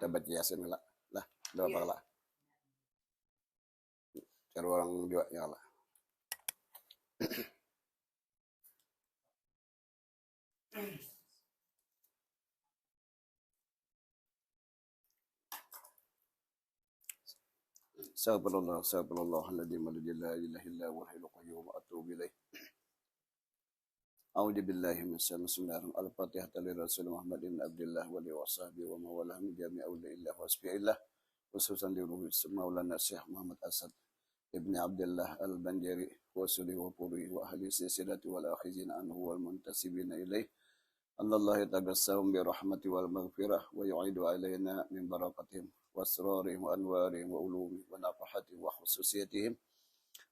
kita baca Yasin lah. Lah, udah apa lah? Cari orang juga ya lah. Astagfirullahaladzim, la ilaha illa huwal hayyul qayyum wa atubu ilaih. A'udzu billahi minasyaitonir rajim. Al-Fatihah li Rasul Muhammadin Abdullah wa li washabihi wa mawalah min jami'i awliyaillah wa asfiillah. Khususan di ruhi Maulana Syekh Muhammad Asad Ibni Abdullah Al-Banjari wa suli wa puri wa ahli silsilati wal akhizina anhu wal muntasibina ilaih. Allah yatagassahum bi rahmati wal maghfirah wa yu'idu alaina min barakatihim wa asrarihim wa anwarihim wa ulumihim wa nafahatihim wa khususiyatihim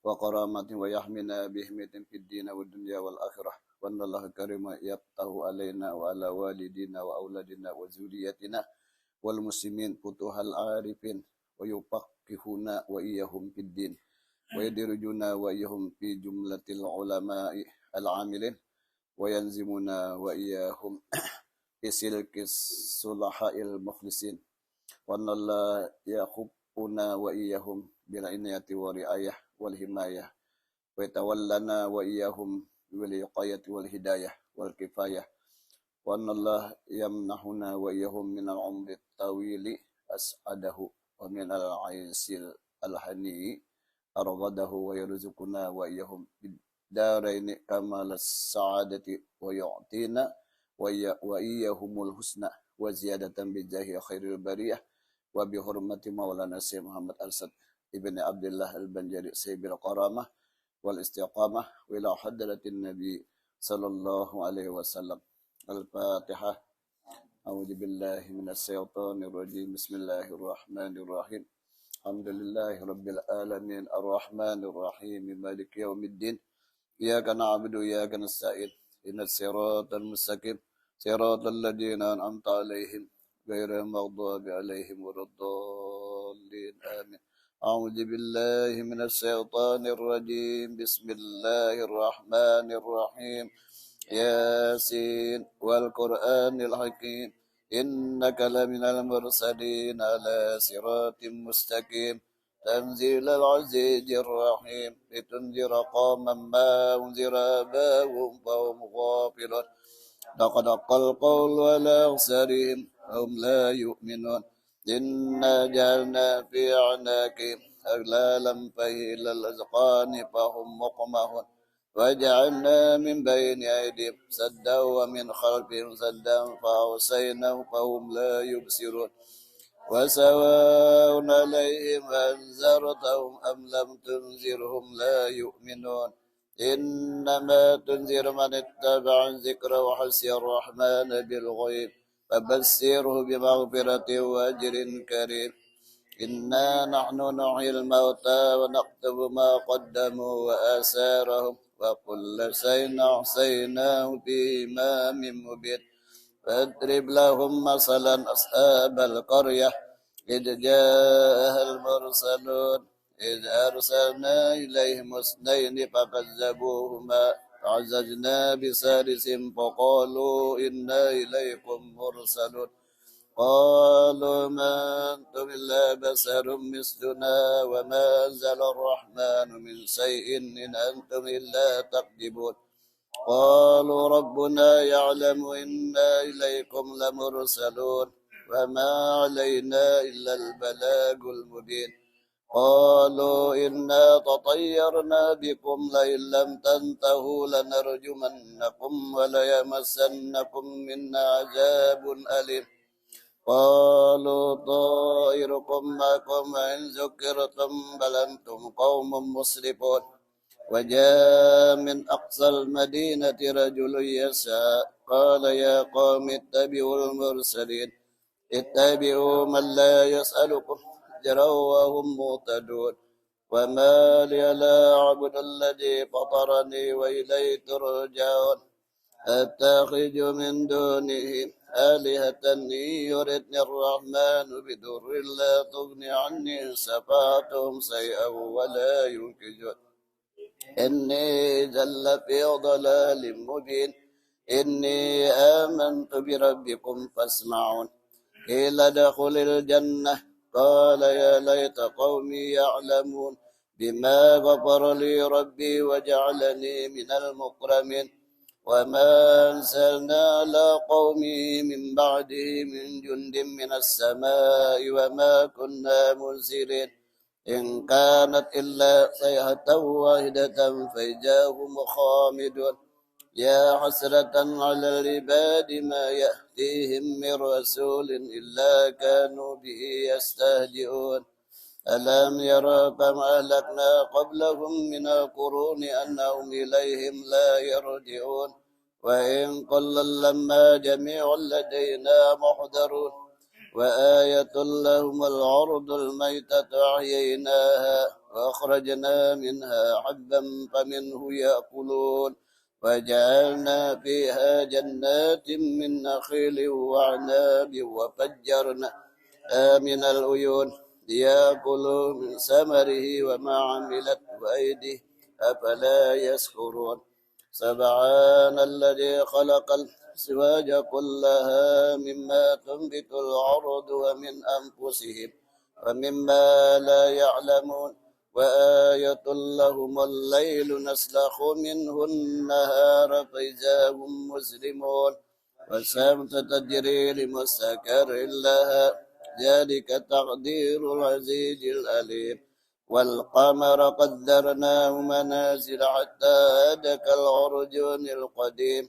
wa karamatihim wa yahmina bihimitin fid din wa dunya wal akhirah. Wa Allah karima yaftahu alaina wa ala walidina wa auladina wa zuriyatina wal muslimin futuhal arifin wa yufaqihuna wa iyahum fid din wa yadirujuna wa iyahum fi jumlatil ulama'i al-amilin wa yanzimuna wa iyahum fi silkis sulaha'il mukhlisin wa Allah yakhubuna wa iyahum bil inayati wa riayah wal himayah wa yatawallana wa iyahum bil iqayati wal hidayah wal kifayah wa Allah yamnahuna wa iyahum min al-umri tawili as'adahu wa min al-aisil al-hani arghadahu wa yarzuquna wa iyahum daraini kamal as-sa'adati wa yu'tina wa iyahumul husna wa ziyadatan bi jahi khairil bariyah wa bi hurmati maulana Syekh Muhammad Asad Ibni Abdullah Al-Banjari Sayyibil Qaramah wal istiqamah wa ila hadratin nabi sallallahu alaihi wasallam. Al-Fatihah. A'udzu billahi minasy syaithanir rajim. Bismillahirrahmanirrahim. Alhamdulillahi rabbil alamin arrahmanir rahim maliki yaumiddin. Iyyaka na'budu wa iyyaka nasta'in. Ihdinas siratal mustaqim. Siratal ladzina an'amta 'alaihim ghairil maghdubi 'alaihim waladdallin. Amin. A'udzu billahi minasy syaithanir rajim. Bismillahirrahmanir rahim. Yasin wal Qur'anil hakim. Innaka laminal mursalin ala siratim mustaqim. تنزيل العزيز الرحيم لتنذر قوما ما أنذر آباؤهم فهم غافلون لقد حق القول على أكثرهم هم لا يؤمنون إنا جعلنا في أعناقهم أغلالا فهي إلى الأذقان فهم مقمحون وجعلنا من بين أيديهم سدا ومن خلفهم سدا فأغشيناهم فهم لا يبصرون وسواء عليهم أنذرتهم أم لم تنذرهم لا يؤمنون إنما تنذر من اتبع الذكر وحسي الرحمن بالغيب فبشره بمغفرة وأجر كريم إنا نحن نحيي الموتى ونكتب ما قدموا وآثارهم وكل شيء أحصيناه في إمام مبين فاضرب لهم مثلا أصحاب القرية إذ جاءها المرسلون إذ أرسلنا إليهم اثنين فكذبوهما فعززنا بثالث فقالوا إنا إليكم مرسلون قالوا ما أنتم إلا بشر مثلنا وما أنزل الرحمن من شيء إن أنتم إلا تكذبون قالوا ربنا يعلم إنا إليكم لمرسلون وما علينا إلا البلاغ المبين قالوا إنا تطيرنا بكم لئن لم تنتهوا لنرجمنكم وليمسنكم منا عذاب أليم قالوا طائركم معكم إن ذكرتم بل أنتم قوم مسرفون وجاء من أقصى المدينة رجل يسعى قال يا قوم اتبعوا المرسلين اتبعوا من لا يسألكم أجرا وهم مهتدون وما لي لا أعبد الذي فطرني وإليه ترجعون أتخذ من دونه آلهة إن يردني الرحمن بضر لا تغني عني شفاعتهم شيئا ولا ينقذون إني ذل في ضلال مبين إني آمنت بربكم فاسمعون قيل ادخل الجنة قال يا ليت قومي يعلمون بما غفر لي ربي وجعلني من المكرمين وما أنزلنا على قومه من بعده من جند من السماء وما كنا منزلين إن كانت إلا صيحة واحدة فإذا هم خامدون يا حسرة على العباد ما يأتيهم من رسول إلا كانوا به يستهزئون ألم يروا كم أهلكنا قبلهم من القرون أنهم إليهم لا يرجعون وإن كل لما جميع لدينا محضرون وآية لهم الأرض الميتة أحييناها وأخرجنا منها حبا فمنه يأكلون وجعلنا فيها جنات من نخيل وعناب وفجرنا من العيون ليأكلوا من ثمره وما عملته أيديه أفلا يشكرون سبحان الذي خلق الأزواج كلها مما تنبت الأرض ومن أنفسهم ومما لا يعلمون وآية لهم الليل نسلخ منه النهار فإذا هم مسلمون والشمس تجري لمستقر لها ذلك تقدير العزيز الأليم والقمر قدرناه منازل حتى أدرك العرجون القديم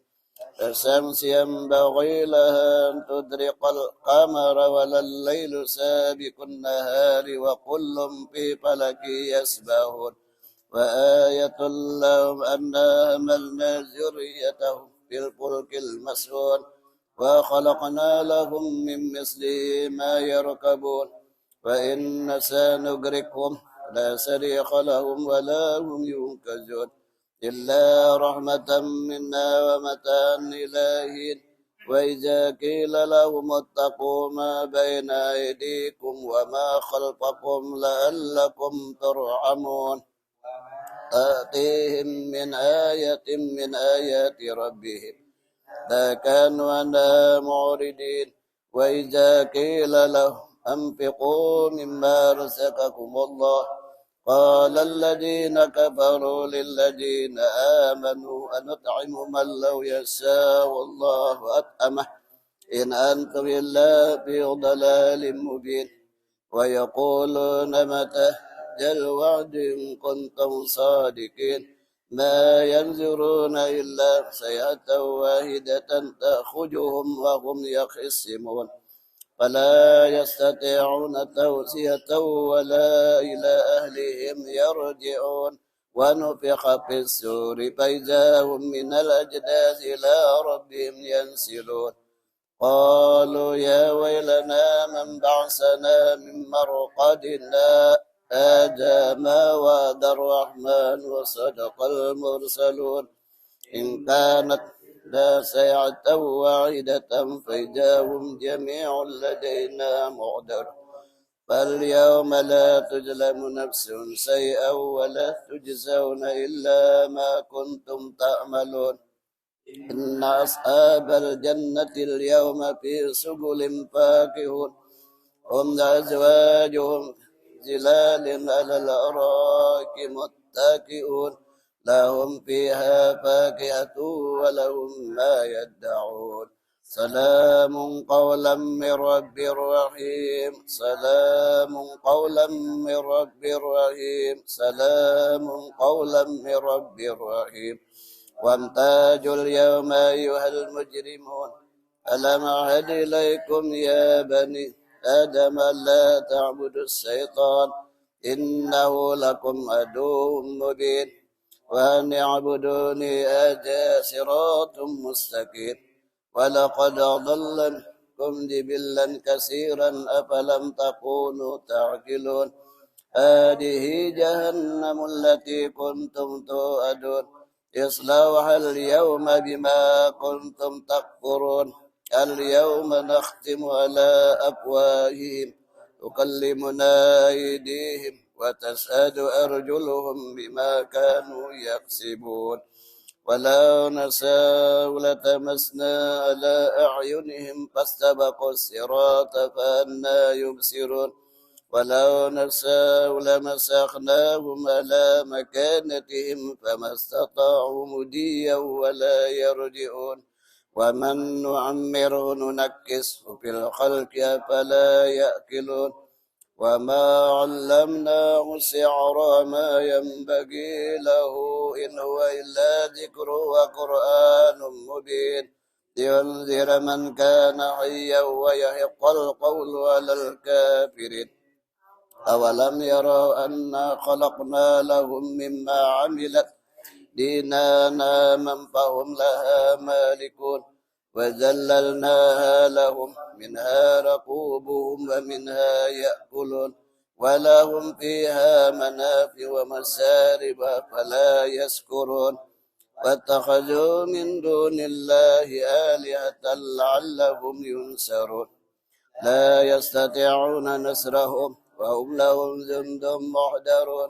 الشمس ينبغي لها أن تدرك القمر ولا الليل سابق النهار وكل في فلك يسبحون وآية لهم أنا حملنا ذريتهم في الفلك المسحون وخلقنا لهم من مثله ما يركبون وإن سنغرقهم لا صريخ لهم ولا هم ينقذون إلا رحمة منا ومتاعا إلى حين وإذا قيل لهم اتقوا ما بين أيديكم وما خلفكم لعلكم ترحمون تأتيهم من آية من آيات ربهم لا كانوا عنها معرضين وإذا قيل لهم أنفقوا مما رزقكم الله قال الذين كفروا للذين آمنوا أنطعم من لو يشاء الله أطعمه إن أنتم إلا في ضلال مبين ويقولون متى ذا الوعد إن كنتم صادقين ما ينظرون إلا صيحة واحدة تأخذهم وهم يخصمون فلا يستطيعون توصية ولا إلى أهلهم يرجعون ونفخ في السور فإذا هم من الأجداث إلى ربهم ينسلون قالوا يا ويلنا من بعثنا من مرقدنا هذا ما وعد الرحمن وصدق المرسلون إن كانت لا سيعة واحدة فإذا هم جميع لدينا محضر فاليوم لا تظلم نفس شيئا ولا تجزون إلا ما كنتم تعملون إن أصحاب الجنة اليوم في سبل فاكهون هم أزواجهم ظلال على الأرائك متكئون لهم فيها فاكهة ولهم ما يدعون سلام قولا من رب رحيم سلام قولا من رب رحيم سلام قولا من رب رحيم وامتازوا اليوم أيها المجرمون ألم أعهد إليكم يا بني آدم لا تعبدوا الشيطان إنه لكم عدو مبين وأن اعبدوني هذا صراط مستقيم ولقد أضلكم جبلا كثيرا أفلم تكونوا تعقلون هذه جهنم التي كنتم توعدون اصلوها اليوم بما كنتم تكفرون اليوم نختم على أفواههم تكلمنا أيديهم وتشهد أرجلهم بما كانوا يكسبون ولو نشاء لطمسنا على أعينهم فاستبقوا الصراط فأنى يبصرون ولو نشاء لمسخناهم على مكانتهم فما استطاعوا مديا ولا يرجعون ومن نعمره ننكسه في الخلق أفلا يأكلون وما علمناه الشعر ما ينبغي له إن هو إلا ذكر وقرآن مبين لينذر من كان حيا ويحق القول على الكافرين أولم يروا أنا خلقنا لهم مما عملت أيدينا فهم لها مالكون وذللناها لهم منها ركوبهم ومنها يأكلون ولهم فيها منافع ومشارب فلا يشكرون واتخذوا من دون الله آلهة لعلهم ينصرون لا يستطيعون نصرهم وهم لهم جند محضرون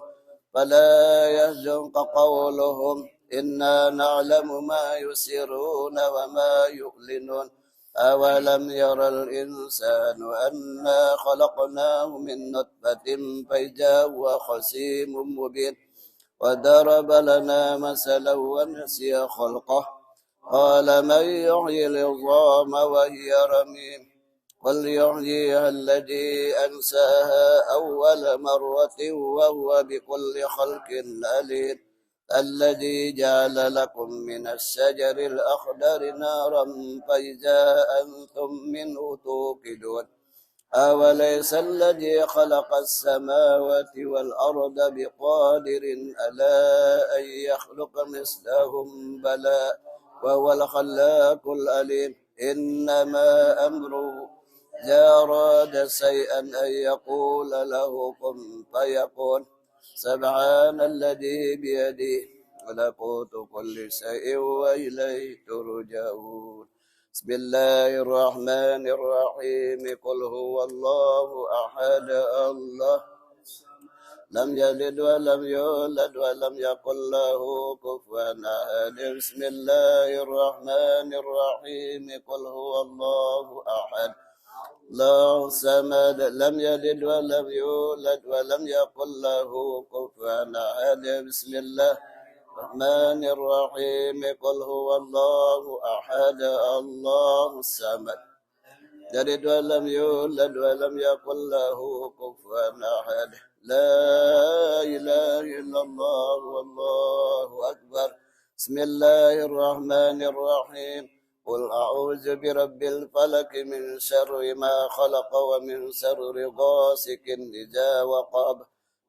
فلا يحزنك قولهم إنا نعلم ما يسرون وما يعلنون أولم يرى الإنسان أنا خلقناه من نطفة فإذا هو خصيم مبين وضرب لنا مثلا ونسي خلقه قال من يحيي العظام وهي رميم قل يحييها الذي أنشأها أول مرة وهو بكل خلق عليم الذي جعل لكم من الشجر الأخضر نارا فإذا أنتم منه توقدون أوليس الذي خلق السماوات والأرض بقادر على أن يخلق مثلهم بلى وهو الخلاق العليم إنما أمره إذا أراد شيئا أن يقول له كن فيكون سبحان الذي بيده ملكوت كل شيء وإليه ترجعون بسم الله الرحمن الرحيم قل هو الله أحد الله لم يلد ولم يولد ولم يكن له كفوا أحد بسم الله الرحمن الرحيم قل هو الله أحد الله الصمد لم يلد ولم يولد ولم يكن له كفوا أحد بسم الله الرحمن الرحيم قل هو الله أحد الله الصمد يلد ولم يولد ولم يكن له كفوا أحد لا إله إلا الله والله أكبر بسم الله الرحمن الرحيم قل أعوذ برب الفلق من شر ما خلق ومن شر غاسق إذا وقب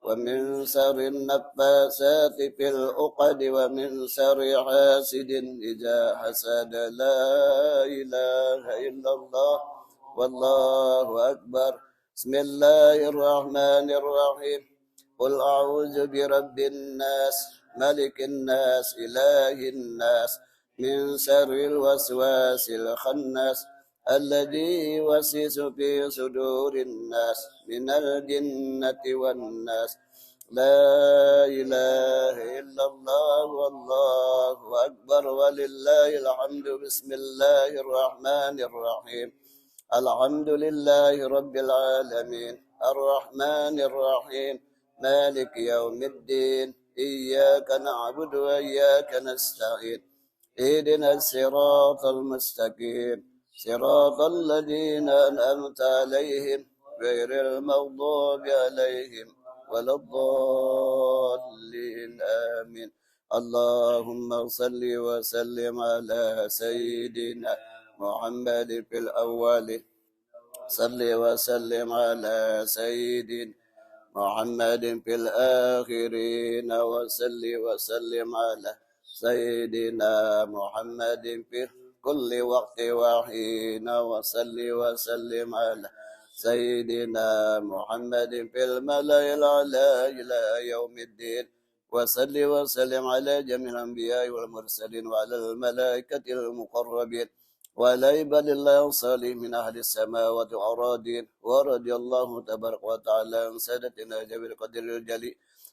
ومن شر النفاثات في العقد ومن شر حاسد إذا حسد لا إله إلا الله والله أكبر بسم الله الرحمن الرحيم قل أعوذ برب الناس ملك الناس إله الناس من شر الوسواس الخناس الذي يوسوس في صدور الناس من الجنة والناس لا إله إلا الله والله أكبر ولله الحمد بسم الله الرحمن الرحيم الحمد لله رب العالمين الرحمن الرحيم مالك يوم الدين إياك نعبد وإياك نستعين اهدنا الصراط المستقيم صراط الذين أنعمت عليهم غير المغضوب عليهم ولا الضالين آمين اللهم صل وسلم على سيدنا محمد في الأول صل وسلم على سيدنا محمد في الآخرين وصل وسلم على سيدنا محمد في كل وقت وحين وصل وسلم على سيدنا محمد في الملأ الأعلى إلى يوم الدين وصل وسلم على جميع الأنبياء والمرسلين وعلى الملائكة المقربين وعلى عباد الله الصالحين من أهل السماوات والأراضين ورضي الله تبارك وتعالى عن سادتنا جبر القدر الجليل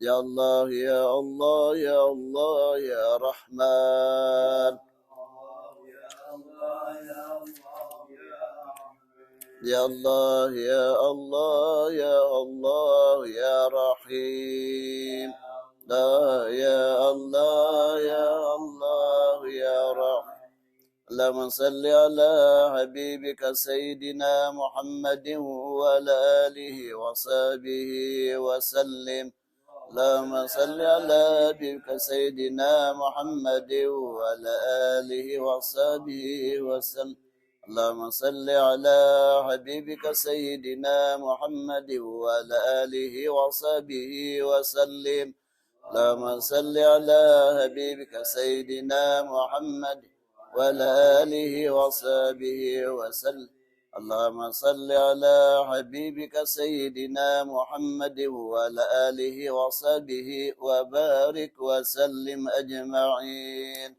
يا الله يا الله يا الله يا رحمن يا الله يا الله يا الله يا رحيم لا يا الله يا الله يا رحيم اللهم صل على حبيبك سيدنا محمد وعلى آله وصحبه وسلم اللهم صل على حبيبك سيدنا محمد وعلى آله وصحبه وسلم اللهم صل على حبيبك سيدنا محمد وعلى آله وصحبه وسلم اللهم صل على حبيبك سيدنا محمد وعلى آله وصحبه وسلم اللهم صل على حبيبك سيدنا محمد وعلى آله وصحبه وبارك وسلم أجمعين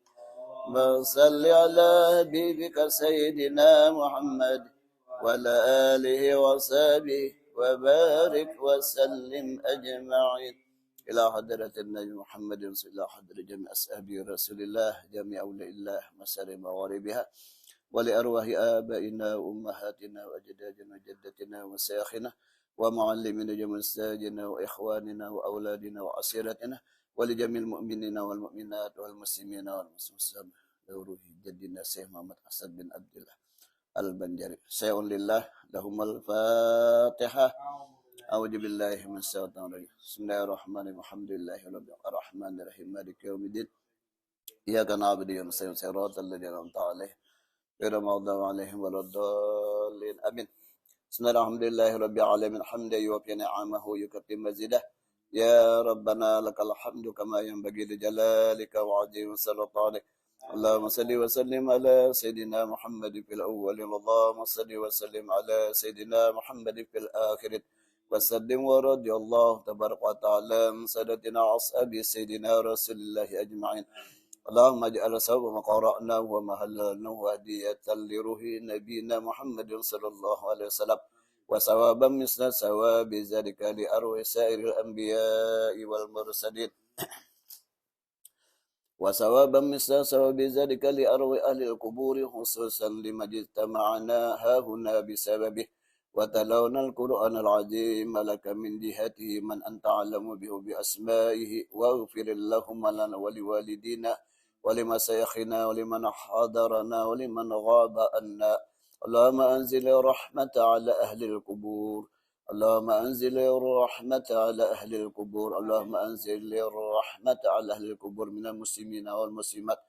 صل على حبيبك سيدنا محمد وعلى آله وصحبه وبارك وسلم أجمعين إلى حضرة النبي محمد إلى حضرة جميع أصحاب رسول الله جميع أولياء الله مسار مغاربها ولأرواح آبائنا وأمهاتنا وأجدادنا وجدتنا ومشايخنا ومعلمين جميع أستاذنا وإخواننا وأولادنا وعشيرتنا ولجميع المؤمنين والمؤمنات والمسلمين والمسلمات لروح جدنا الشيخ محمد حسن بن عبد الله البنجري شيء لله لهم الفاتحة أعوذ بالله من الشيطان الرجيم بسم الله الرحمن الرحيم الحمد لله رب الرحمن الرحيم مالك يوم الدين إياك نعبد وإياك نستعين صراط الذين أنعمت عليهم غير المغضوب عليهم ولا الضالين آمين بسم الله الحمد لله رب العالمين حمدا يوفي نعمه ويكفي مزيده يا ربنا لك الحمد كما ينبغي لجلالك وعظيم سلطانك اللهم صل وسلم على سيدنا محمد في الأول اللهم صل وسلم على سيدنا محمد في الآخر وسلم ورضي الله تبارك وتعالى من سادتنا أصحاب سيدنا رسول الله أجمعين اللهم اجعل ثواب ما قرأناه وما هللناه هدية لروح نبينا محمد صلى الله عليه وسلم وثوابا مثل ثواب ذلك لأرواح سائر الأنبياء والمرسلين وثوابا مثل ثواب ذلك لأرواح أهل القبور خصوصا لما اجتمعنا هاهنا بسببه وتلونا القرآن العظيم لك من جهته من أنت أعلم به بأسمائه واغفر اللهم لنا ولوالدينا ولمشايخنا ولمن حضرنا ولمن غاب عنا اللهم أنزل رحمة على أهل القبور اللهم أنزل الرحمة على أهل القبور اللهم أنزل الرحمة على أهل القبور من المسلمين والمسلمات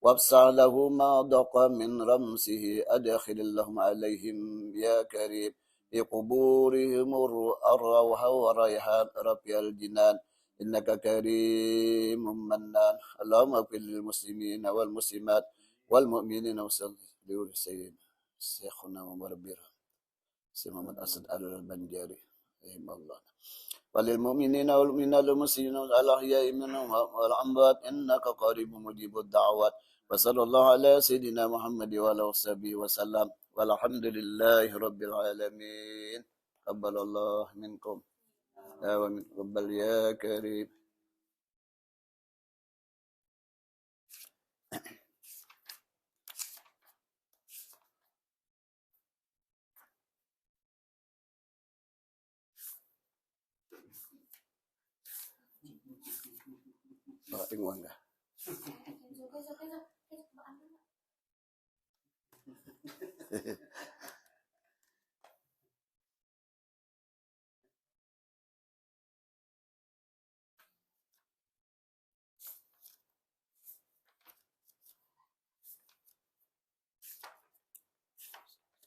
وابسع له ما ضاق من رمسه أدخل اللهم عليهم يا كريم بقبورهم الروح وريحان ربي الجنان إنك كريم منان اللهم اغفر للمسلمين والمسلمات والمؤمنين وسلم سيدنا شيخنا ومربينا سيد محمد أسد البنجاري رحمه الله وللمؤمنين والمؤمنات والمسلمين والأحياء منهم والأموات إنك قريب مجيب الدعوات وصلى الله على سيدنا محمد وعلى وصحبه وسلم والحمد لله رب العالمين قبل الله منكم ومن قبل يا كريم Tingwan ka.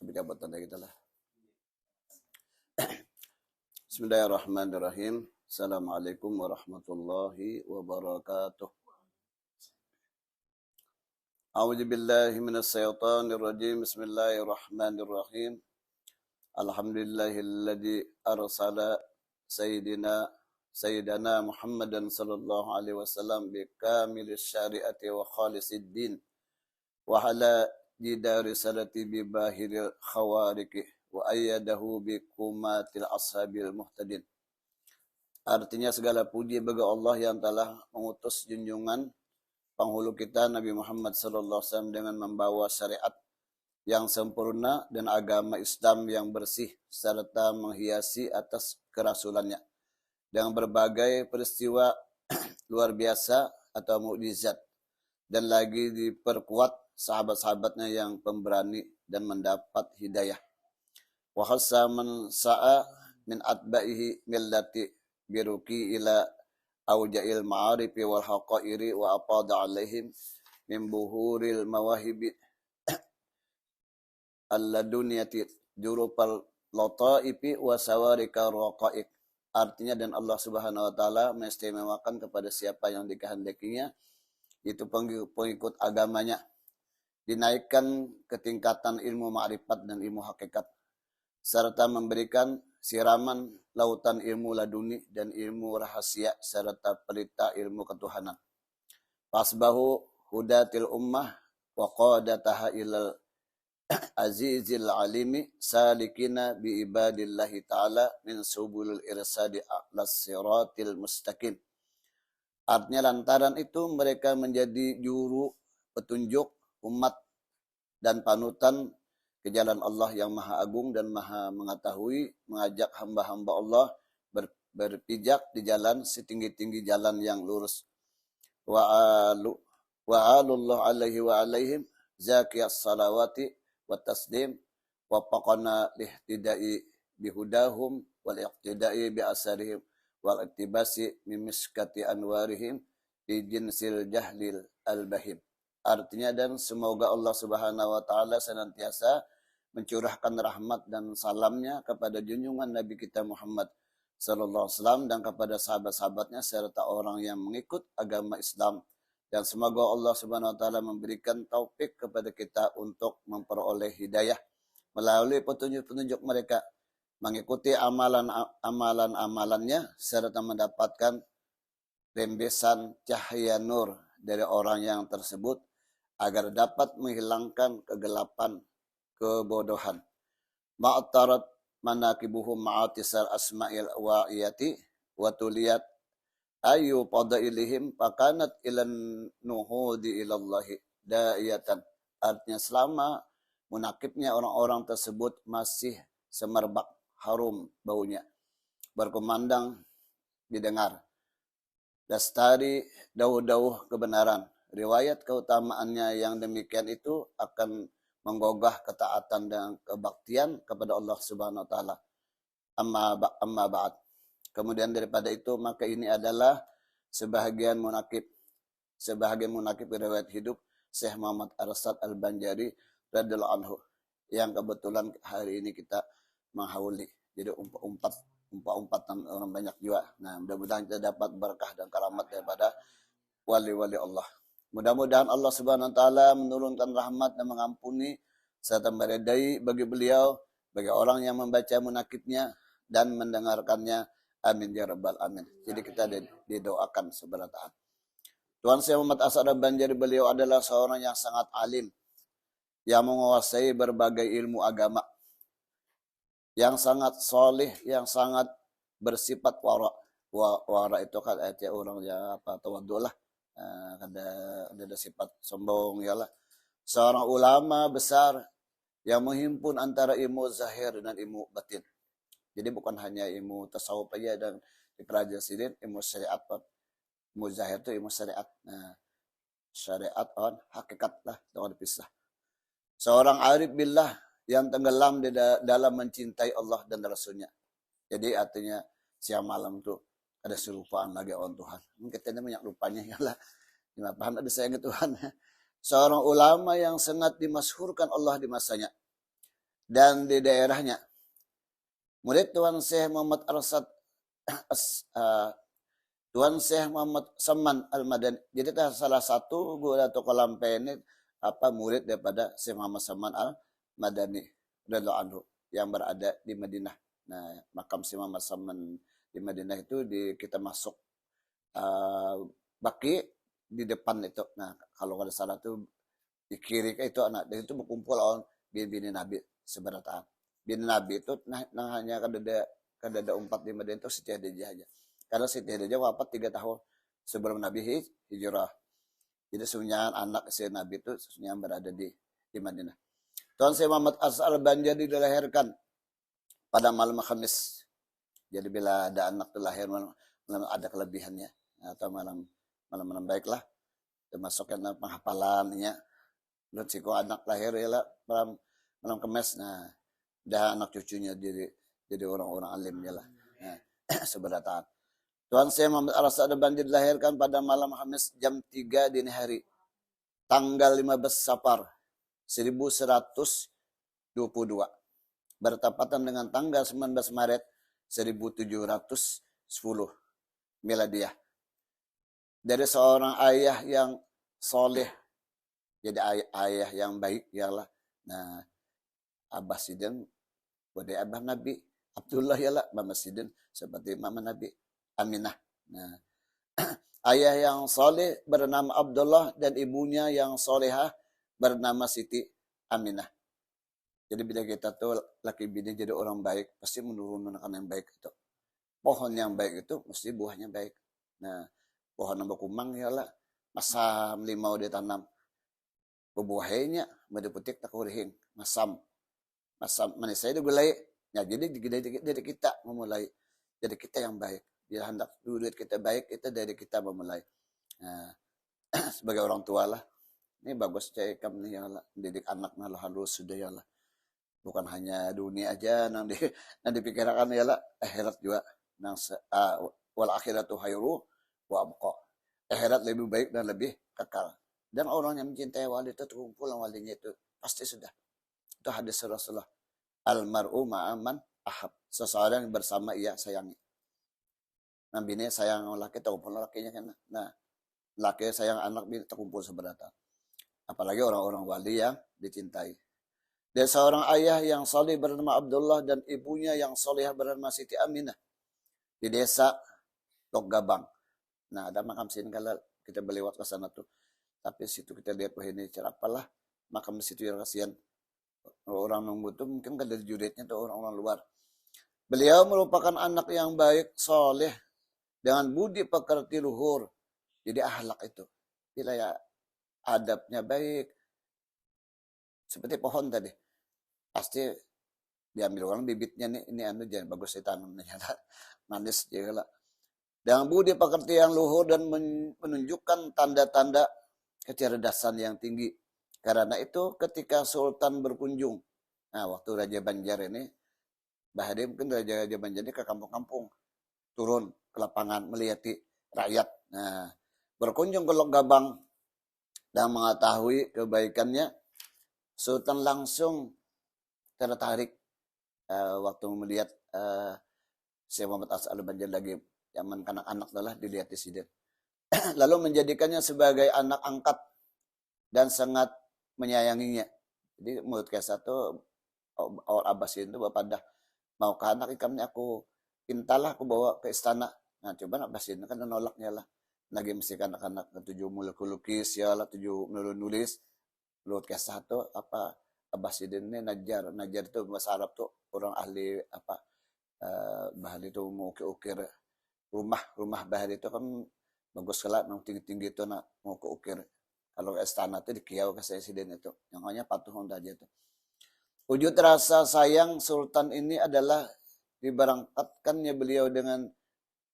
Sabi ka batan kita lah. Bismillahirrahmanirrahim. Assalamualaikum warahmatullahi wabarakatuh. A'udzu billahi minas syaitonir rajim. Bismillahirrahmanirrahim. Alhamdulillahilladzi arsala sayyidina Muhammadan sallallahu alaihi wasallam bi kamilis syariati wa khalisid din wa ala jidari salati bi bahiril khawariki wa ayyadahu bi kumatil ashabil muhtadin. Artinya segala puji bagi Allah yang telah mengutus junjungan penghulu kita Nabi Muhammad SAW dengan membawa syariat yang sempurna dan agama Islam yang bersih serta menghiasi atas kerasulannya dengan berbagai peristiwa luar biasa atau mukjizat, dan lagi diperkuat sahabat-sahabatnya yang pemberani dan mendapat hidayah. Wa khassa man sa'a min atba'ihi millati biruki ila aujail ma'arifi wal haqairi wa apada alaihim min buhuril mawahibi alladuniyati jurupal lataifi wa sawarika raqaik. Artinya, dan Allah Subhanahu wa taala mengistimewakan kepada siapa yang dikehendakinya itu pengikut agamanya, dinaikkan ke tingkatan ilmu ma'rifat dan ilmu hakikat, serta memberikan siraman lautan ilmu laduni dan ilmu rahasia serta pelita ilmu ketuhanan. Fasbahu hudatil ummah wa qadataha ilal azizil alimi salikina bi ibadillahi ta'ala min subulil irsadi alas siratil mustaqim. Artinya lantaran itu mereka menjadi juru petunjuk umat dan panutan ke jalan Allah yang maha agung dan maha mengetahui, mengajak hamba-hamba Allah berpijak di jalan setinggi-tinggi jalan yang lurus. Wa'alullah alaihi wa alaihim zakiyas salawati wa taslim wa paqana lihtidai bihudahum wal iqtidai bi asarihim wal iktibasi mimiskati anwarihim di jinsil jahlil al-bahim. Artinya, dan semoga Allah Subhanahu wa taala senantiasa mencurahkan rahmat dan salamnya kepada junjungan Nabi kita Muhammad sallallahu alaihi wasallam dan kepada sahabat-sahabatnya serta orang yang mengikut agama Islam, dan semoga Allah Subhanahu wa taala memberikan taufik kepada kita untuk memperoleh hidayah melalui petunjuk-petunjuk mereka, mengikuti amalan-amalannya serta mendapatkan rembesan cahaya nur dari orang yang tersebut agar dapat menghilangkan kegelapan kebodohan. Ma'tarat manakibuhum ma'atisal asma'il wa'iyati wa tuliyat ayu padailihim fakanat ilan nuhudi ilallahi da'iyatan. Artinya, selama munakibnya orang-orang tersebut masih semerbak harum baunya, berkumandang didengar, lestari dauh-dauh kebenaran. Riwayat keutamaannya yang demikian itu akan menggugah ketaatan dan kebaktian kepada Allah Subhanahu wa taala. Amma ba'd. Kemudian daripada itu, maka ini adalah sebahagian munakib riwayat hidup Syekh Muhammad Arsad Al-Banjari radhiyallahu anhu yang kebetulan hari ini kita menghauli. Jadi umpat-umpatan orang banyak juga. Nah, mudah-mudahan kita dapat berkah dan karamat daripada wali-wali Allah. Mudah-mudahan Allah Subhanahu wa taala menurunkan rahmat dan mengampuni serta meridai bagi beliau, bagi orang yang membaca munakibnya dan mendengarkannya. Amin ya rabbal alamin. Jadi kita didoakan seberataan. Tuan Syekh Muhammad Arsad Al-Banjari, beliau adalah seorang yang sangat alim, yang menguasai berbagai ilmu agama, yang sangat soleh, yang sangat bersifat wara. Wara itu kan artinya orang yang tawadhu lah. Ada sifat sombong, ialah seorang ulama besar yang menghimpun antara ilmu zahir dan ilmu batin. Jadi bukan hanya ilmu tasawuf aja dan dipelajari, ilmu syariat pun. Ilmu zahir itu ilmu syariat. Nah, syariat on hakikat lah, jangan dipisah. Seorang arif billah yang tenggelam di dalam mencintai Allah dan Rasulnya. Jadi artinya siang malam tuh ada selupaan lagi on Tuhan. Mungkin kita banyak lupanya ya lah. Paham ada sayang Tuhan. Seorang ulama yang sangat dimasyhurkan Allah di masanya dan di daerahnya. Murid Tuan Syekh Muhammad Arsad Tuan Syekh Muhammad Saman Al-Madani. Jadi salah satu guru atau kolampe ini murid daripada Syekh Muhammad Saman Al-Madani radhiyallahu anhu yang berada di Madinah. Nah, makam Syekh Muhammad Saman di Madinah itu kita masuk Baki di depan itu. Nah, kalau ada salah itu di kiri itu anak dan itu berkumpul on bini Nabi seberataan. Bini Nabi itu hanya kada ada umpat di Madinah itu setiap dia aja. Karena Siti Khadijah wafat 3 tahun sebelum Nabi hijrah. Jadi sunyian anak si Nabi itu sunyian berada di Madinah. Tuan Syekh Muhammad Al-Banjari dilahirkan pada malam Khamis. Jadi bila ada anak lahir malam ada kelebihannya atau malam baiklah, termasuk yang penghafalannya. Dan siko anak lahir ya malam Kamis. Nah, dah anak cucunya jadi orang-orang alim ya lah. Nah, seberatan. Tuan Syekh Muhammad Al-Banjari dilahirkan pada malam Khamis jam 3 dini hari. Tanggal 15 Safar 1122. Bertepatan dengan tanggal 19 Maret 1710 Miladiah. Dari seorang ayah yang soleh, jadi ayah yang baik yalah. Nah, Abah Sidin, pada Abah Nabi Abdullah yalah, Mama Sidin seperti Mama Nabi Aminah. Nah, ayah yang soleh bernama Abdullah dan ibunya yang solehah bernama Siti Aminah. Jadi bila kita tuh laki bini jadi orang baik, pasti menurunkan yang baik itu. Pohon yang baik itu mesti buahnya baik. Nah, pohon nambah kumang ialah masam limau ditanam. Bubuahnya medeputik tak kurihing, masam manis saya digulai. Ya, jadi dari kita memulai. Jadi kita yang baik. Dia hendak duit kita baik, itu dari kita memulai. Nah, sebagai orang tua lah. Ini bagus cek kami ya lah, didik anak lah halus sudah ya lah. Bukan hanya dunia aja nang dipikirkan ya lah, akhirat juga nang wal akhiratu khairu wa abqa. Akhirat lebih baik dan lebih kekal. Dan orang yang mencintai wali itu terkumpul dengan walinya itu pasti sudah. Itu hadis Rasulullah. Almar'u ma'aman ahab. Seseorang yang bersama ia sayangi. Nah, bini sayang laki terkumpul lakinya kan. Nah, laki sayang anak bini terkumpul seberata. Apalagi orang-orang wali yang dicintai. Dan seorang ayah yang saleh bernama Abdullah dan ibunya yang salehah bernama Siti Aminah di desa Loggabang. Nah, ada makam sini kalau kita berlewat ke sana tuh. Tapi situ kita lihat wah ini apalah makam situ yang kasihan. Orang nunggu tuh mungkin kan dari juritnya tuh orang-orang luar. Beliau merupakan anak yang baik, soleh, dengan budi pekerti luhur. Jadi akhlak itu. Bila ya adabnya baik. Seperti pohon tadi. Pasti diambil orang bibitnya nih. Ini jangan bagus ditanamnya. Manis juga lah. Dengan budi pekerti yang luhur dan menunjukkan tanda-tanda kecerdasan yang tinggi. Karena itu ketika Sultan berkunjung. Nah, waktu Raja Banjar ini. Bahadir mungkin Raja Banjar ini ke kampung-kampung. Turun ke lapangan melihati rakyat. Nah, berkunjung ke Loggabang dan mengetahui kebaikannya, Sultan langsung tertarik waktu melihat Syekh Muhammad Al-Banjari lagi zaman kanak-anak adalah dilihat di sidir. Lalu menjadikannya sebagai anak angkat dan sangat menyayanginya. Jadi menurut kisah itu awal Abbasin itu bapak dah mau ke anak ikamnya aku pintalah aku bawa ke istana. Nah coba Abbasin kan nolaknya lah. Lagi mesti anak-anak ketujuh mulai lukis ya lah, tujuh nulis. Menurut kisah itu apa Abbasin ini Najar itu bahasa Arab tuh orang ahli apa bahan itu mau ukir rumah bahan itu kan bagus sekali yang tinggi-tinggi itu nak mau ukir. Kalau istana itu di Kiau Presiden itu yang hanya patung aja itu. Wujud rasa sayang Sultan ini adalah diberangkatkannya beliau dengan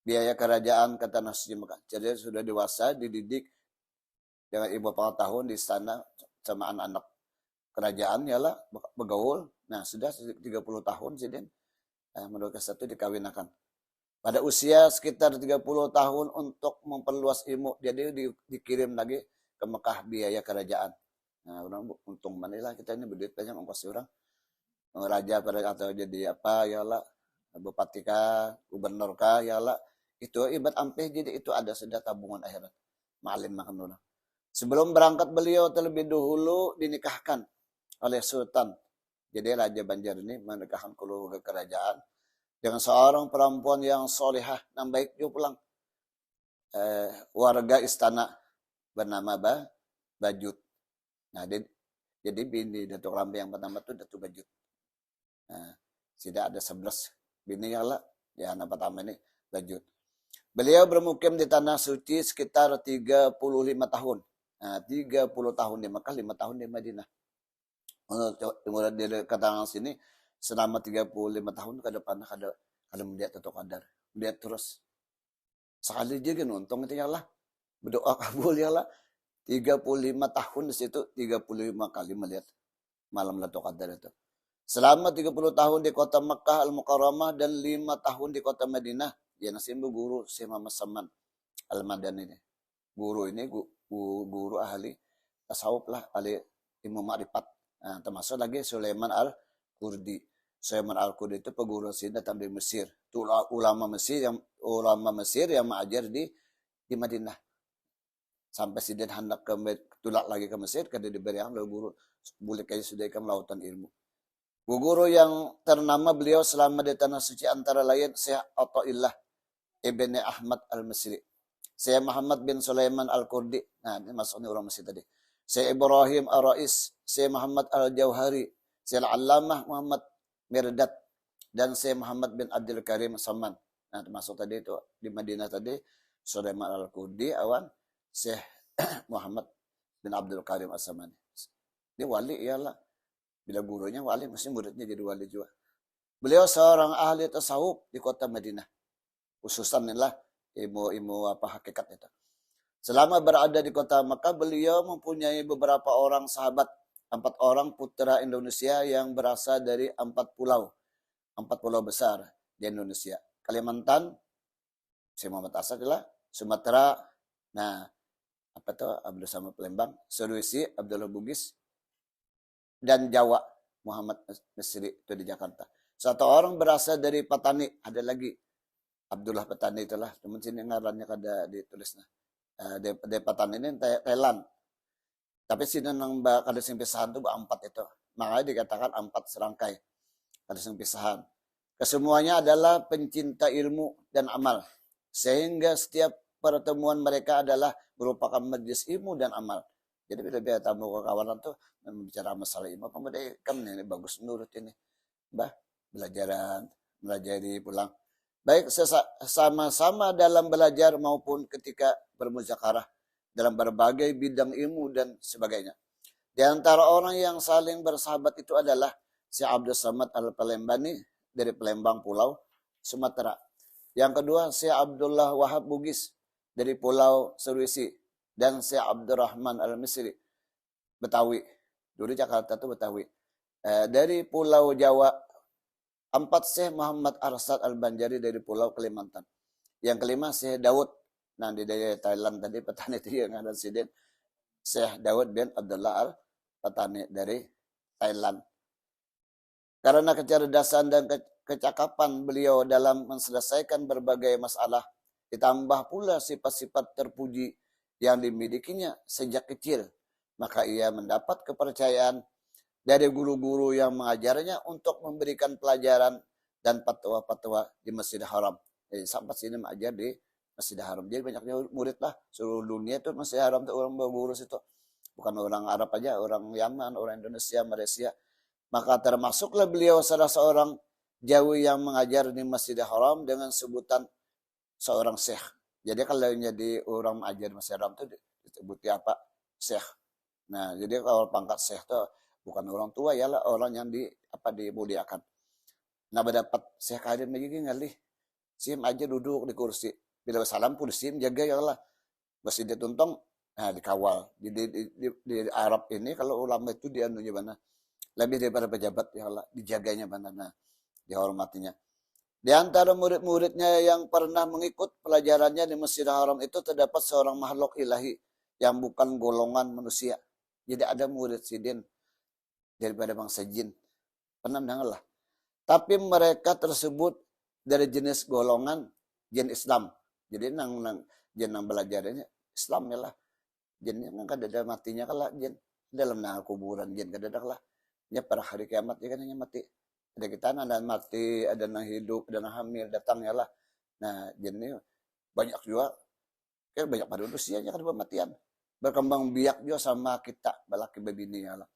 biaya kerajaan ke tanah suci Mekah. Jadi sudah dewasa, dididik dengan ibu tahun di istana sama anak-anak kerajaan yalah bergaul. Nah, sudah 30 tahun Sidin. Menurut kesatu dikawinakan. Pada usia sekitar 30 tahun untuk memperluas ilmu, jadi dikirim lagi ke Mekah biaya kerajaan. Nah, orang untung manilah kita ini berduit banyak ongkos orang. Raja pada atau jadi apa yalah bupati kah, gubernur kah yalah itu ibarat ampeh jadi itu ada sudah tabungan akhirat. Ma'alim makan dulu. Sebelum berangkat beliau terlebih dahulu dinikahkan oleh Sultan. Jadi Raja Banjar ini menikahkan keluarga kerajaan dengan seorang perempuan yang solehah dan baik juga pulang. Warga istana bernama Bajut. Nah, jadi bini Datuk Rambe yang pertama itu Datuk Bajut. Nah, sudah ada 11 bini yang lah. Ya, anak pertama ini Bajut. Beliau bermukim di tanah suci sekitar 35 tahun. Nah, 30 tahun di Mekah, 5 tahun di Madinah. Kemudian dari kata sini selama 35 tahun ke depan kada melihat atau kadar. Melihat terus. Sekali aja kan untung itu ya lah. Berdoa kabul ya lah. 35 tahun di situ 35 kali melihat malam Lailatul Qadar itu. Selama 30 tahun di kota Mekah Al-Mukarramah dan 5 tahun di kota Madinah, ya nasimbu guru si Muhammad Saman Al-Madani ini. Guru ini guru ahli tasawuf lah, ahli ilmu ma'rifat. Nah, termasuk lagi Sulaiman Al-Qurdi. Sulaiman Al-Qurdi itu peguru sini datang dari Mesir. Itu ulama Mesir yang mengajar di Madinah. Sampai Sidin hendak tulak lagi ke Mesir, kada diberi yang guru boleh kayak sudah lautan ilmu. Guru yang ternama beliau selama di tanah suci antara lain Syekh Athaillah Ibn Ahmad Al-Misri, Syekh Muhammad bin Sulaiman Al-Qurdi. Nah, ini maksudnya orang Mesir tadi. Syekh Ibrahim Ar-Rais, Syekh Muhammad Al-Jauhari, Syekh Al-Allamah Muhammad Mirdad, dan Syekh Muhammad bin Abdul Karim Saman. Nah, termasuk tadi itu di Madinah tadi Sulaiman Al-Qurdi awan Syekh Muhammad bin Abdul Karim As-Samani. Dia wali iyalah. Bila gurunya wali, mesti muridnya jadi wali juga. Beliau seorang ahli tasawuf di kota Madinah. Khususan inilah ilmu apa hakikat itu. Selama berada di kota Makkah, beliau mempunyai beberapa orang sahabat. 4 orang putra Indonesia yang berasal dari 4 pulau. 4 pulau besar di Indonesia. Kalimantan, Syekh Muhammad Asad lah. Sumatera, nah, apa tuh Abdul Samad Palembang, Sulawesi Abdullah Bugis, dan Jawa Muhammad Misri itu di Jakarta. 1 orang berasal dari Patani, ada lagi Abdullah Patani itulah, teman sini ngarannya kada ditulisnya. Dari Patani ini Thailand. Tapi sini nang kada sing pisahan tuh 4 itu. Makanya dikatakan 4 serangkai. Kada sing pisahan. Kesemuanya adalah pencinta ilmu dan amal. Sehingga setiap pertemuan mereka adalah merupakan majlis ilmu dan amal. Jadi bila dia tamu ke kawanan tuh bicara masalah ilmu, kemudian kan ini bagus menurut ini, belajari pulang. Baik sama-sama dalam belajar maupun ketika bermuzakarah dalam berbagai bidang ilmu dan sebagainya. Di antara orang yang saling bersahabat itu adalah Syekh Abdul Samad Al-Palembani dari Palembang Pulau Sumatera. Yang kedua Syekh Abdullah Wahab Bugis dari Pulau Sulawesi, dan Syekh Abdurrahman Al-Misri Betawi. Dulu Jakarta itu Betawi. Dari Pulau Jawa, 4 Syekh Muhammad Arsad Al-Banjari dari Pulau Kalimantan. Yang kelima Syekh Daud. Nah, di daerah Thailand tadi petani itu yang ada Sidin. Syekh Daud bin Abdullah Al-Patani dari Thailand. Karena kecerdasan dan kecakapan beliau dalam menyelesaikan berbagai masalah, ditambah pula sifat-sifat terpuji yang dimilikinya sejak kecil, maka ia mendapat kepercayaan dari guru-guru yang mengajarnya untuk memberikan pelajaran dan fatwa-fatwa di Masjidil Haram. Jadi sampai sini mengajar di Masjidil Haram. Jadi banyaknya murid lah seluruh dunia itu Masjidil Haram itu orang berguru situ. Bukan orang Arab aja, orang Yaman, orang Indonesia, Malaysia. Maka termasuklah beliau salah seorang Jawi yang mengajar di Masjidil Haram dengan sebutan seorang syekh. Jadi kalau jadi orang mengajar di Masjidil Haram itu disebutnya apa? Syekh. Nah, jadi kalau pangkat syekh itu bukan orang tua ya lah, orang yang dimuliakan. Nah, berdapat Syekh Kadim lagi ngalih. Sim aja duduk di kursi. Bila salam pun sim jaga ya lah. Masih dituntong, nah dikawal. Di Arab ini kalau ulama itu dianunya mana? Lebih daripada pejabat ya Allah, dijaganya mana? Nah, dihormatinya. Di antara murid-muridnya yang pernah mengikut pelajarannya di Masjidil Haram itu terdapat seorang makhluk ilahi yang bukan golongan manusia. Jadi ada murid sidin daripada bangsa jin. Pernah mendengar lah. Tapi mereka tersebut dari jenis golongan jin Islam. Jadi jin yang belajarnya Islam ya lah. Jin yang kada matinya kalah jin dalam kuburan jin kada lah. Ya pada hari kiamat dia kan hanya mati. Ada kita ada mati, ada yang hidup, ada yang hamil, datang ya lah. Nah, jin ini banyak juga. Kayak banyak pada usianya kan kematian. Berkembang biak juga sama kita, balaki babini ya lah.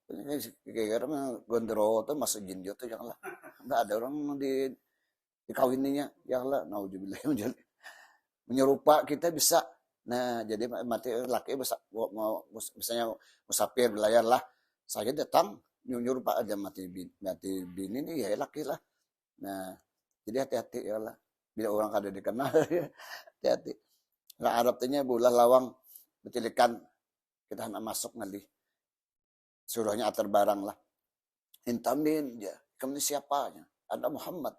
Kira-kira gondoro tuh masuk jin juga tuh janganlah. Enggak ada orang dikawininya ya lah. Nauzubillah. menyerupa kita bisa. Nah, jadi mati laki misalnya musafir belayar lah, saya datang nyerupa aja mati bini nih ya laki lah. Nah, jadi hati-hati ya lah. Bila orang kada dikenal hati-hati. Nah, Arabnya bulah lawang betilikan kita hendak masuk ngali. Suruhnya atar barang lah. Intamin ya, kamu siapanya? Ada Muhammad.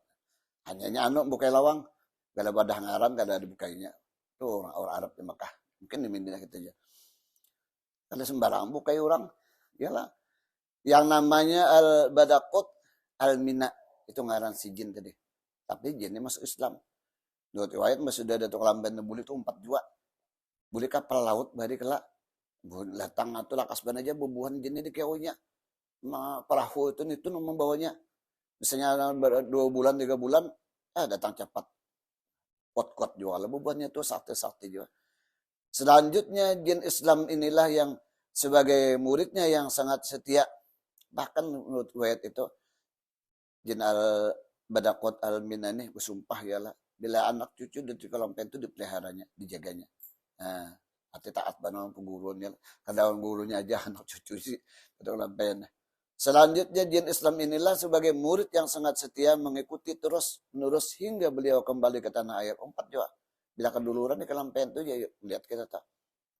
Hanya bukai lawang, gak ada badah ngaran, gak ada dibukainya. Itu orang Arab di Mekah. Mungkin di Madinah kita aja. Ada sembarang bukai orang. Yalah. Yang namanya Al-Badakut, Al-Mina. Itu ngaran si jin tadi. Tapi jinnya masuk Islam. Dua riwayat sudah ada lamban buli itu 4 jua. Buli kapal laut bari kelak. Datang atau lakas ban aja bubuhan jinnya di keunya. Perahu itu membawanya. Misalnya 2 bulan 3 bulan, datang cepat. Kot-kot juga lah bubuhannya itu sakti-sakti juga. Selanjutnya jin Islam inilah yang sebagai muridnya yang sangat setia. Bahkan menurut riwayat itu jin Badakot Al-Mina ini bersumpah yalah bila anak cucu dan kelampen itu dipeliharanya, dijaganya. Nah, hati taat banget penggurunya. Kadang gurunya aja anak cucu sih kelampen. Selanjutnya jin Islam inilah sebagai murid yang sangat setia mengikuti terus menerus hingga beliau kembali ke tanah air. 4 juga. Bila keduluran di kelampen itu ya lihat kita tak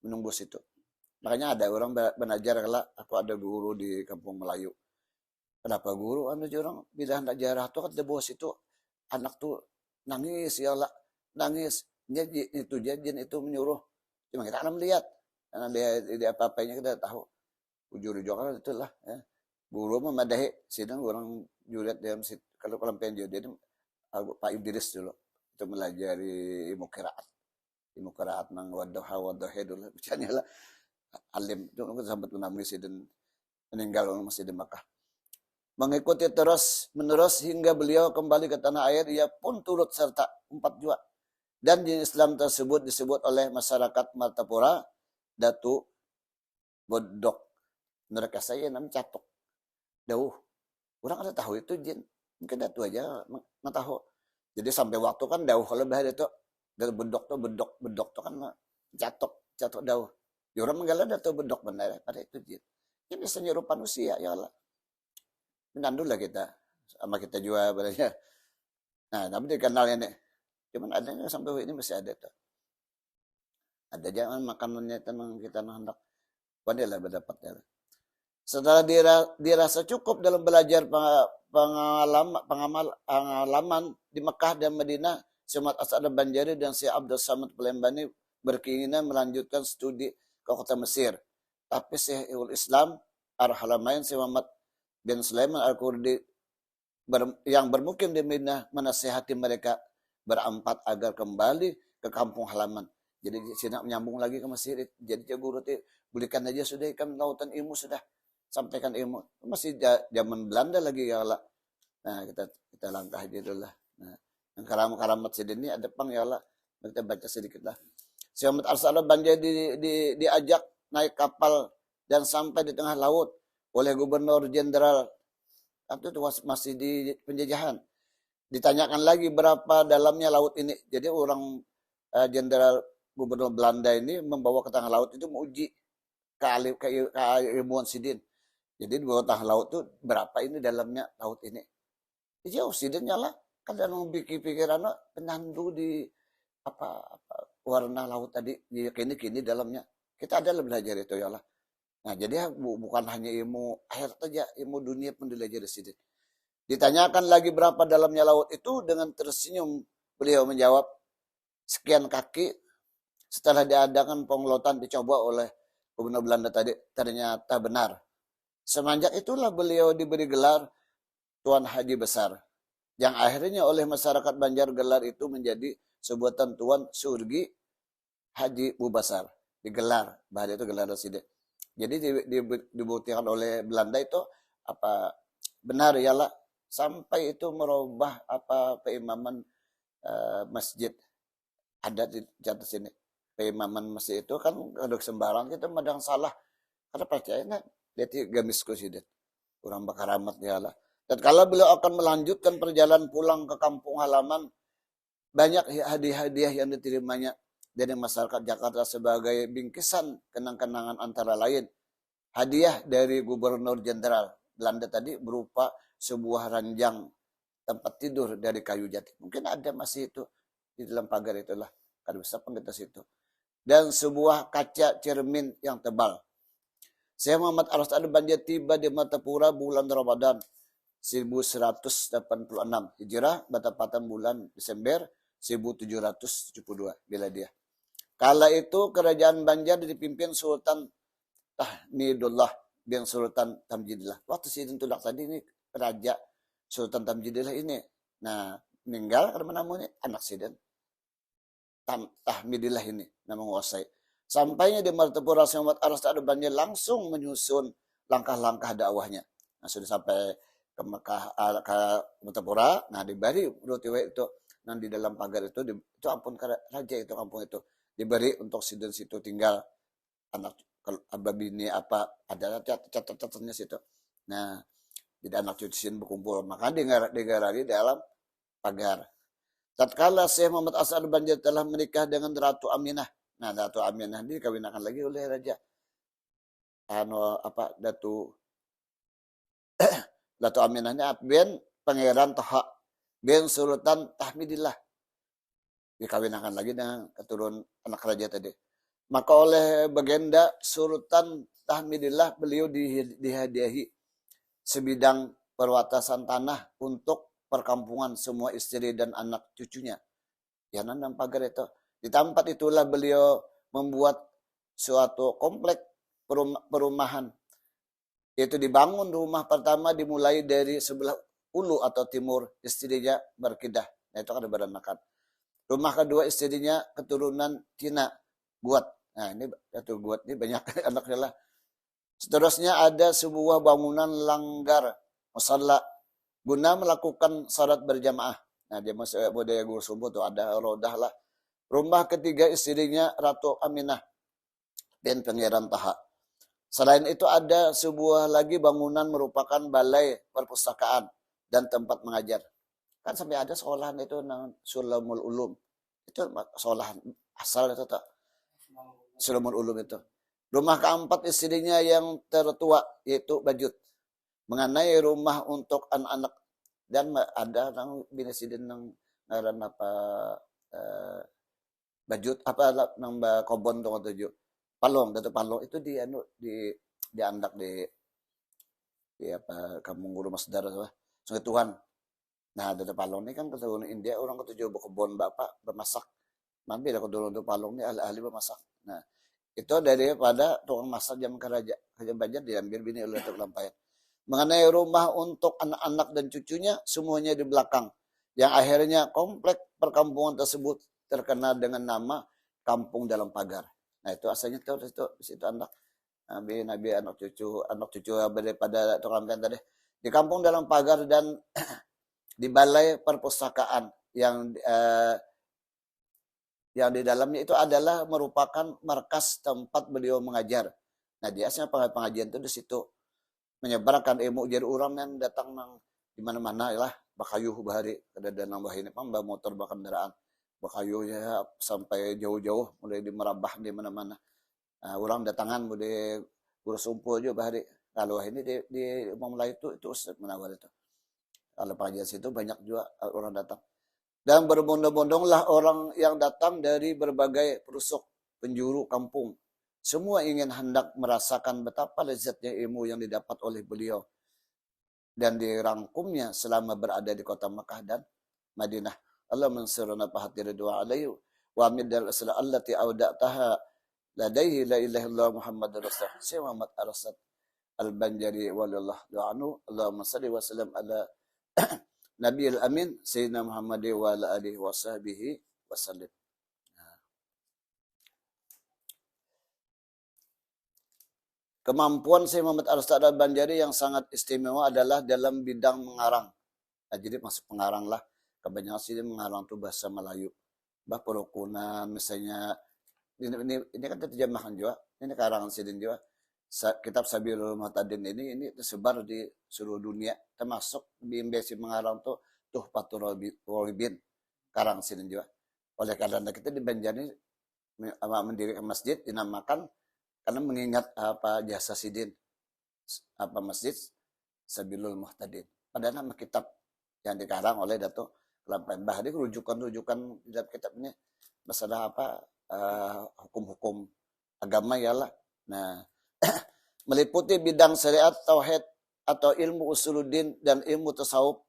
menunggu situ. Makanya ada orang belajar kalau aku ada guru di kampung Melayu. Kenapa guru? Anu orang bila hendak jarah tuh kata bos itu anak tuh nangis ya lah, nangis. Jadi itu jin itu menyuruh. Cuma kita akan melihat. Karena dia apa-apanya kita tahu. Ujur-ujur kan itulah ya. Guru memadahi sidang orang juliat dalam kalau kelampen dia Pak Idris dulu itu melajari ilmu qiraat nang wadhahe dulu bacanya lah alim itu sampai menamui sidin meninggal masih di Makkah. Mengikuti terus menerus hingga beliau kembali ke tanah air, ia pun turut serta 4 jua. Dan di Islam tersebut disebut oleh masyarakat Martapura Datu Bodok. Mereka saya namanya Catok. Dauh. Orang ada tahu itu jin. Mungkin Datu aja nggak tahu. Jadi sampai waktu kan dauh kalau bahaya itu dari bedok tuh kan Catok dauh. Ya orang menggala Datu Bedok benar pada itu jin. Ini bisa nyerupa manusia ya Allah. Menandul lah kita sama kita juga badanya. Nah, tapi dikenalnya nih. Cuman adanya sampai ini masih ada tuh. Ada jangan makanannya tenang kita hendak wadilah berdapatnya. Setelah dirasa cukup dalam belajar pengalaman di Mekah dan Madinah, Syekh As'ad Banjari dan Syekh Abdul Samad Palembani berkeinginan melanjutkan studi ke kota Mesir. Tapi Syekhul Islam Ar-Haramain Syekh Muhammad bin Sulaiman Al-Qurdi yang bermukim di Madinah menasihati mereka berampat agar kembali ke kampung halaman. Jadi sini menyambung lagi ke Mesir. Jadi guru belikan aja sudah ikan lautan ilmu sudah. Sampaikan ilmu. Masih zaman Belanda lagi ya Allah. Nah, kita langkah aja dulu lah. Nah, yang karamat sidin ini ada pang ya Allah. Kita baca sedikit lah. Syekh Muhammad As'ad Banjari diajak naik kapal dan sampai di tengah laut oleh Gubernur Jenderal itu masih di penjajahan. Ditanyakan lagi berapa dalamnya laut ini. Jadi orang Jenderal Gubernur Belanda ini membawa ke tengah laut itu menguji keilmuan sidin. Jadi di bawah tengah laut itu berapa ini dalamnya laut ini. Jauh sidinnya lah. Kan dalam pikiran penandu di apa warna laut tadi. Kini dalamnya. Kita ada belajar itu ya lah. Nah jadi bukan hanya ilmu air saja. Ilmu dunia pun dilajari sidin. Ditanyakan lagi berapa dalamnya laut itu. Dengan tersenyum beliau menjawab. Sekian kaki. Setelah diadakan pengelotan dicoba oleh Gubernur Belanda tadi. Ternyata benar. Semenjak itulah beliau diberi gelar Tuan Haji Besar. Yang akhirnya oleh masyarakat Banjar gelar itu menjadi sebutan Tuan Surgi Haji Bubasar. Digelar. Bahasa itu gelar residen. Jadi dibuktikan oleh Belanda itu apa benar ialah sampai itu merubah apa peimaman masjid adat di atas sini. Peimaman masjid itu kan ada sembarang kita madang salah. Karena percaya dia gamis kusidet. Orang bakaramat ya Allah. Dan kalau beliau akan melanjutkan perjalanan pulang ke kampung halaman banyak hadiah-hadiah yang diterimanya dari masyarakat Jakarta sebagai bingkisan kenang-kenangan antara lain. Hadiah dari Gubernur Jenderal Belanda tadi berupa sebuah ranjang tempat tidur dari kayu jati. Mungkin ada masih itu di dalam pagar itulah. Kan bisa pengetes itu. Dan sebuah kaca cermin yang tebal. Syekh Muhammad Arasad Banjar tiba di Martapura bulan Ramadan 1186 Hijrah, bertepatan bulan Desember 1772 bila dia. Kala itu kerajaan Banjar dipimpin Sultan Tahmidullah bin Sultan Tamjidillah. Waktu Sidin Tulak tadi ini Raja Sultan Tamjidillah ini. Nah, meninggal karena namanya anak Sidin Tahmidillah ini nama menguasai. Sampainya di Martapura, Syekh Muhammad Arasad Banjar langsung menyusun langkah-langkah dakwahnya. Nah, sudah sampai ke Mekah, ke Martapura. Nah, di Bari itu, nah di dalam pagar itu ampun raja itu kampung itu diberi untuk Sidin situ tinggal anak bini apa ada catat-catatnya situ. Nah, tidak anak cucu Sidin berkumpul, maka digarari dalam pagar. Tatkala Syekh Muhammad Arasad Banjar telah menikah dengan Ratu Aminah. Nah, Ratu Aminah ini dikawinkan lagi oleh Raja Datu Aminahnya bin Pangeran Toha bin Sultan Tahmidillah. Dikawinkan lagi dengan keturunan anak raja tadi. Maka oleh Bagenda Sultan Tahmidillah beliau dihadiahi sebidang perwatasan tanah untuk perkampungan semua istri dan anak cucunya. Ya, dalam pagar itu. Di tempat itulah beliau membuat suatu komplek perumahan. Yaitu dibangun rumah pertama dimulai dari sebelah ulu atau timur istrinya berkidah. Nah, itu kan beranakan. Rumah kedua istrinya keturunan Cina buat. Nah, ini satu buat ini banyak anaknya lah. Seterusnya ada sebuah bangunan langgar musalla guna melakukan salat berjamaah. Nah, dia masuk budaya Gur Sumbu tuh ada rodah lah. Rumah ketiga istrinya Ratu Aminah bin Pangeran Taha. Selain itu ada sebuah lagi bangunan merupakan balai perpustakaan dan tempat mengajar. Kan sampai ada sekolahan itu Sulamul Ulum. Itu sekolahan asal itu tak. Sulamul Ulum itu. Rumah keempat istrinya yang tertua yaitu Bajut. Mengenai rumah untuk anak-anak dan ada nang bini Sidin nang ngaran apa Bajut apa nang kobon tuh Palong, Datuk Palong itu diandak di apa kampung Guru Masdar Sungai Tuhan. Nah, Datuk Palong ini kan keturunan India, orang ketujuh kebun bapak bermasak. Mampir aku dulu untuk Palong ini ahli bermasak. Nah, itu daripada tukang masak zaman kerajaan Banjar diambil bini oleh Datuk Lampaian. Mengenai rumah untuk anak-anak dan cucunya semuanya di belakang. Yang akhirnya komplek perkampungan tersebut terkenal dengan nama Kampung Dalam Pagar. Nah, itu asalnya itu situ anak Nabi anak cucu daripada tukang tadi di Kampung Dalam Pagar dan di balai perpustakaan yang di dalamnya itu adalah merupakan markas tempat beliau mengajar. Nah, biasanya pengajian itu di situ menyebarkan ilmu jadi orang yang datang nang di mana-mana lah bakayuh bahari ada danang bahini pamba motor kendaraan bakayuhnya sampai jauh-jauh mulai di merambah di mana-mana. Nah, orang datangan bude Guru Sumpu aja bahari. Kalau ini di Umum Melayu itu Ustaz Munawar itu. Kalau pengajian situ banyak juga orang datang. Dan berbondong-bondonglah orang yang datang dari berbagai pelosok penjuru kampung. Semua ingin hendak merasakan betapa lezatnya ilmu yang didapat oleh beliau dan dirangkumnya selama berada di kota Makkah dan Madinah. Allah mansurna pahati ridwa alaihi wa amid al-asla allati awda'taha ladaihi la ilaha illallah Muhammadur Rasul. Syekh Muhammad Arasad Al-Banjari walillah du'anu. Allahumma salli wa sallam ala Nabi al-Amin Sayyidina Muhammad wa ala alihi wa sahbihi wa sallim. Kemampuan Syekh Muhammad Arasad Al-Banjari yang sangat istimewa adalah dalam bidang mengarang. Nah, jadi masuk pengarang lah. Kebanyakan sih mengarang tuh bahasa Melayu. Bah perukunan misalnya ini kan terjemahkan juga. Ini karangan Sidin juga. Kitab Sabirul Muhtadin ini tersebar di seluruh dunia. Termasuk di Embesi mengarang tuh Tuhfatul Ghalibin. Karang Sidin juga. Oleh karena kita di Banjar ini mendirikan masjid dinamakan karena mengingat jasa Sidin, masjid Sabilul Muhtadin. Pada nama kitab yang dikarang oleh Dato' Lampaian Bahari, rujukan-rujukan di dalam kitab ini masalah hukum-hukum agama ialah. Nah, meliputi bidang syariat, tauhid atau ilmu usuluddin dan ilmu tasawuf.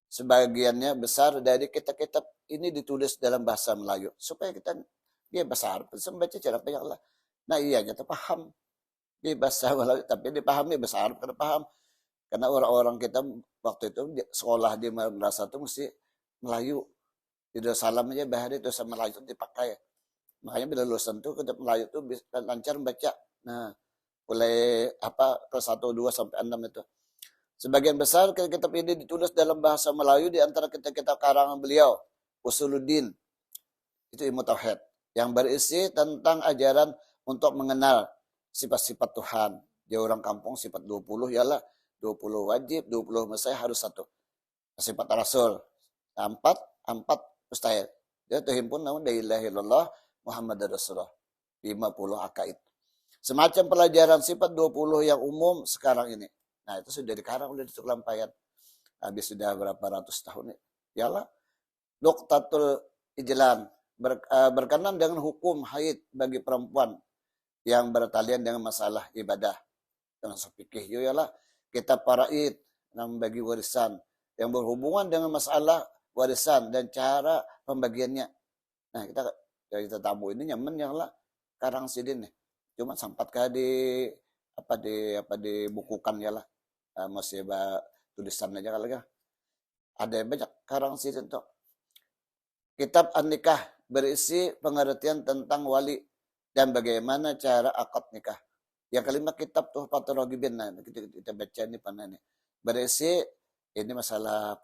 Sebagiannya besar dari kitab-kitab ini ditulis dalam bahasa Melayu supaya kita dia bahasa Arab membaca cara banyak lah. Nah iya kita paham di bahasa Melayu tapi dipahami bahasa Arab karena paham. Karena orang-orang kita waktu itu sekolah di madrasah itu mesti Melayu. Tidak salam aja bahari itu sama Melayu itu dipakai. Makanya bila lulusan tuh kitab Melayu tuh bisa lancar membaca. Nah, mulai kelas 1, 2 sampai 6 itu. Sebagian besar kitab ini ditulis dalam bahasa Melayu di antara kitab-kitab karangan beliau, Usuluddin. Itu ilmu tauhid yang berisi tentang ajaran untuk mengenal sifat-sifat Tuhan. Dia orang kampung sifat 20 ialah 20 wajib, 20 mesti harus satu. Sifat Rasul. 4 mustahil. Dia terhimpun namun la ilaha illallah Muhammad Rasulullah. 50 akaid. Semacam pelajaran sifat 20 yang umum sekarang ini. Nah, itu sudah dikarang oleh Datuk Lampaian. Habis sudah berapa ratus tahun. Ialah Nuqtatul Ijlan. Berkenan dengan hukum haid bagi perempuan yang bertalian dengan masalah ibadah. Termasuk fikih. Ialah kitab Faraid yang bagi warisan. Yang berhubungan dengan masalah warisan dan cara pembagiannya. Nah, kita tamu ini nyaman yang lah Karang Sidin nih. Cuma sampatkah dibukukan ya lah. Masih tulisan aja kali ya. Ada yang banyak Karang Sidin tuh. Kitab An-Nikah berisi pengertian tentang wali dan bagaimana cara akad nikah. Yang kelima kitab Tuhfatul Raghibin. Nah, kita baca ini pernah nih. Berisi ini masalah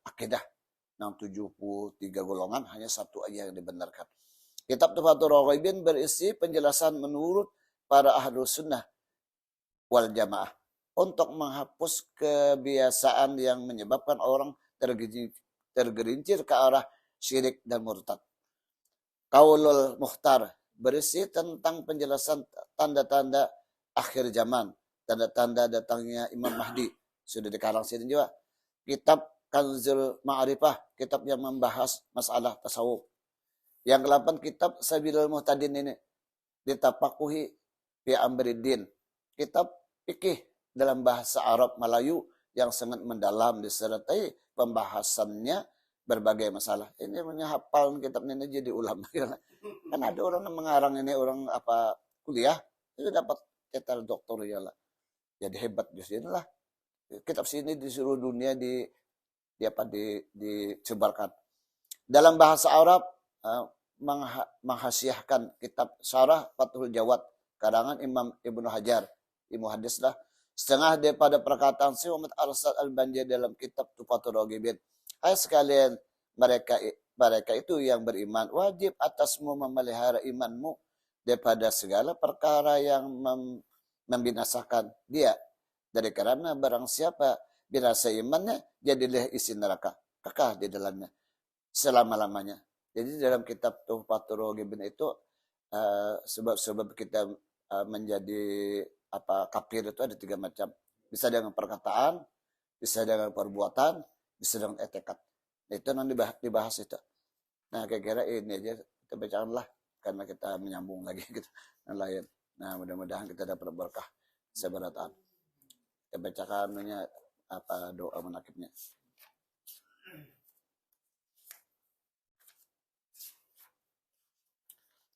akidah. Yang 73 golongan hanya satu aja yang dibenarkan. Kitab Tuhfatul Raghibin berisi penjelasan menurut para ahlu sunnah wal jamaah untuk menghapus kebiasaan yang menyebabkan orang tergelincir ke arah syirik dan murtad. Qaulul Mukhtar berisi tentang penjelasan tanda-tanda akhir zaman, tanda-tanda datangnya Imam Mahdi. Sudah dikarang sini juga. Kitab Kanzul Ma'rifah, kitab yang membahas masalah tasawuf. Yang ke-8 kitab Sabilul Muhtadin ini ditapakuhi fi amriddin. Kitab fikih dalam bahasa Arab Melayu yang sangat mendalam disertai pembahasannya berbagai masalah. Ini menghafal kitab ini jadi ulama. Kan ada orang yang mengarang ini orang kuliah itu dapat cetar doktor ya lah. Jadi hebat justru inilah. Kitab sini di seluruh dunia disebarkan. Dalam bahasa Arab menghasiahkan kitab Syarah Fathul Jawad karangan Imam Ibnu Hajar, ilmu hadis lah. Setengah daripada perkataan Syekh Muhammad Arsad Al-Banjari dalam kitab Tuhfatul Raghibin. Hai sekalian, mereka itu yang beriman, wajib atasmu memelihara imanmu daripada segala perkara yang membinasakan dia. Dari karena barang siapa binasa imannya, jadilah isi neraka, kekal di dalamnya selama-lamanya. Jadi dalam kitab Tuhfatul Raghibin itu sebab kita menjadi kafir itu ada 3 macam. Bisa dengan perkataan, bisa dengan perbuatan, bisa dengan etikat. Nah, itu nanti dibahas itu. Nah, kira-kira ini aja kita bacakan lah karena kita menyambung lagi gitu yang lain. Nah, mudah-mudahan kita dapat berkah seberataan. Kita bacakan doa menakibnya.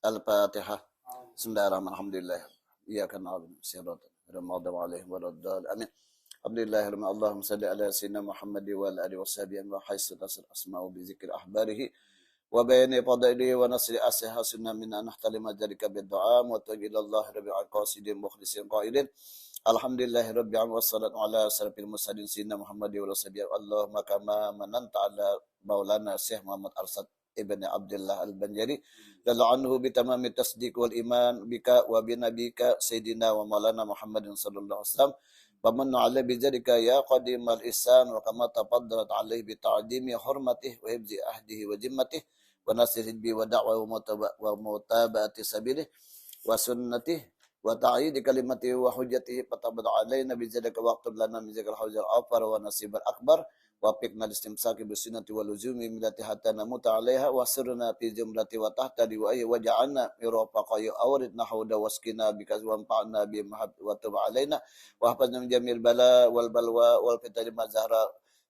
Al-Fatihah. Bismillahirrahmanirrahim. Iyyaka na'budu wa iyyaka nasta'in. Amin. Alhamdulillahirabbil Allahumma shalli ala sayyidina Muhammad wa ala alihi washabihi wa haitsu tasir asma'u bi dzikri ahbarihi wa bayani fadailihi wa nasri ashasunna min an nahtalima dzalika bid du'a wa tajilallahu rabbil qasidin mukhlisin qaidin. Alhamdulillahirabbil alamin wassalatu ala asrafil mursalin sayyidina Muhammad wa alihi Allahumma kama mananta ala maulana Syekh Muhammad Arsad ibn Abdullah Al-Banjari radhiyallahu anhu bi tamamit tasdiq wal iman bika wa bi nabika sayyidina wa maulana Muhammadin sallallahu alaihi wasallam فمن عليه بذلك يا قديم الإحسان وكما تفضلت عليه بتعظيم حرمته وحفظ عهده وذمته ونصر حزبه ودعوه ومتابعة سبيله وسنته وتعييد كلمته وحجته فتبد علينا بذلك واكتب لنا من ذكر الحوز الأوفر ونصيب الأكبر وفقنا الاستمساك بالسنة واللزوم ملة حتى نموت عليها وسرنا في زمرة وتهتدي وأي وجعلنا مرافقا أورد نحو واسكنا بك وانفعنا بمحب وتب علينا واحفظنا من جميع البلاء والبلوى والفتن ما ظهر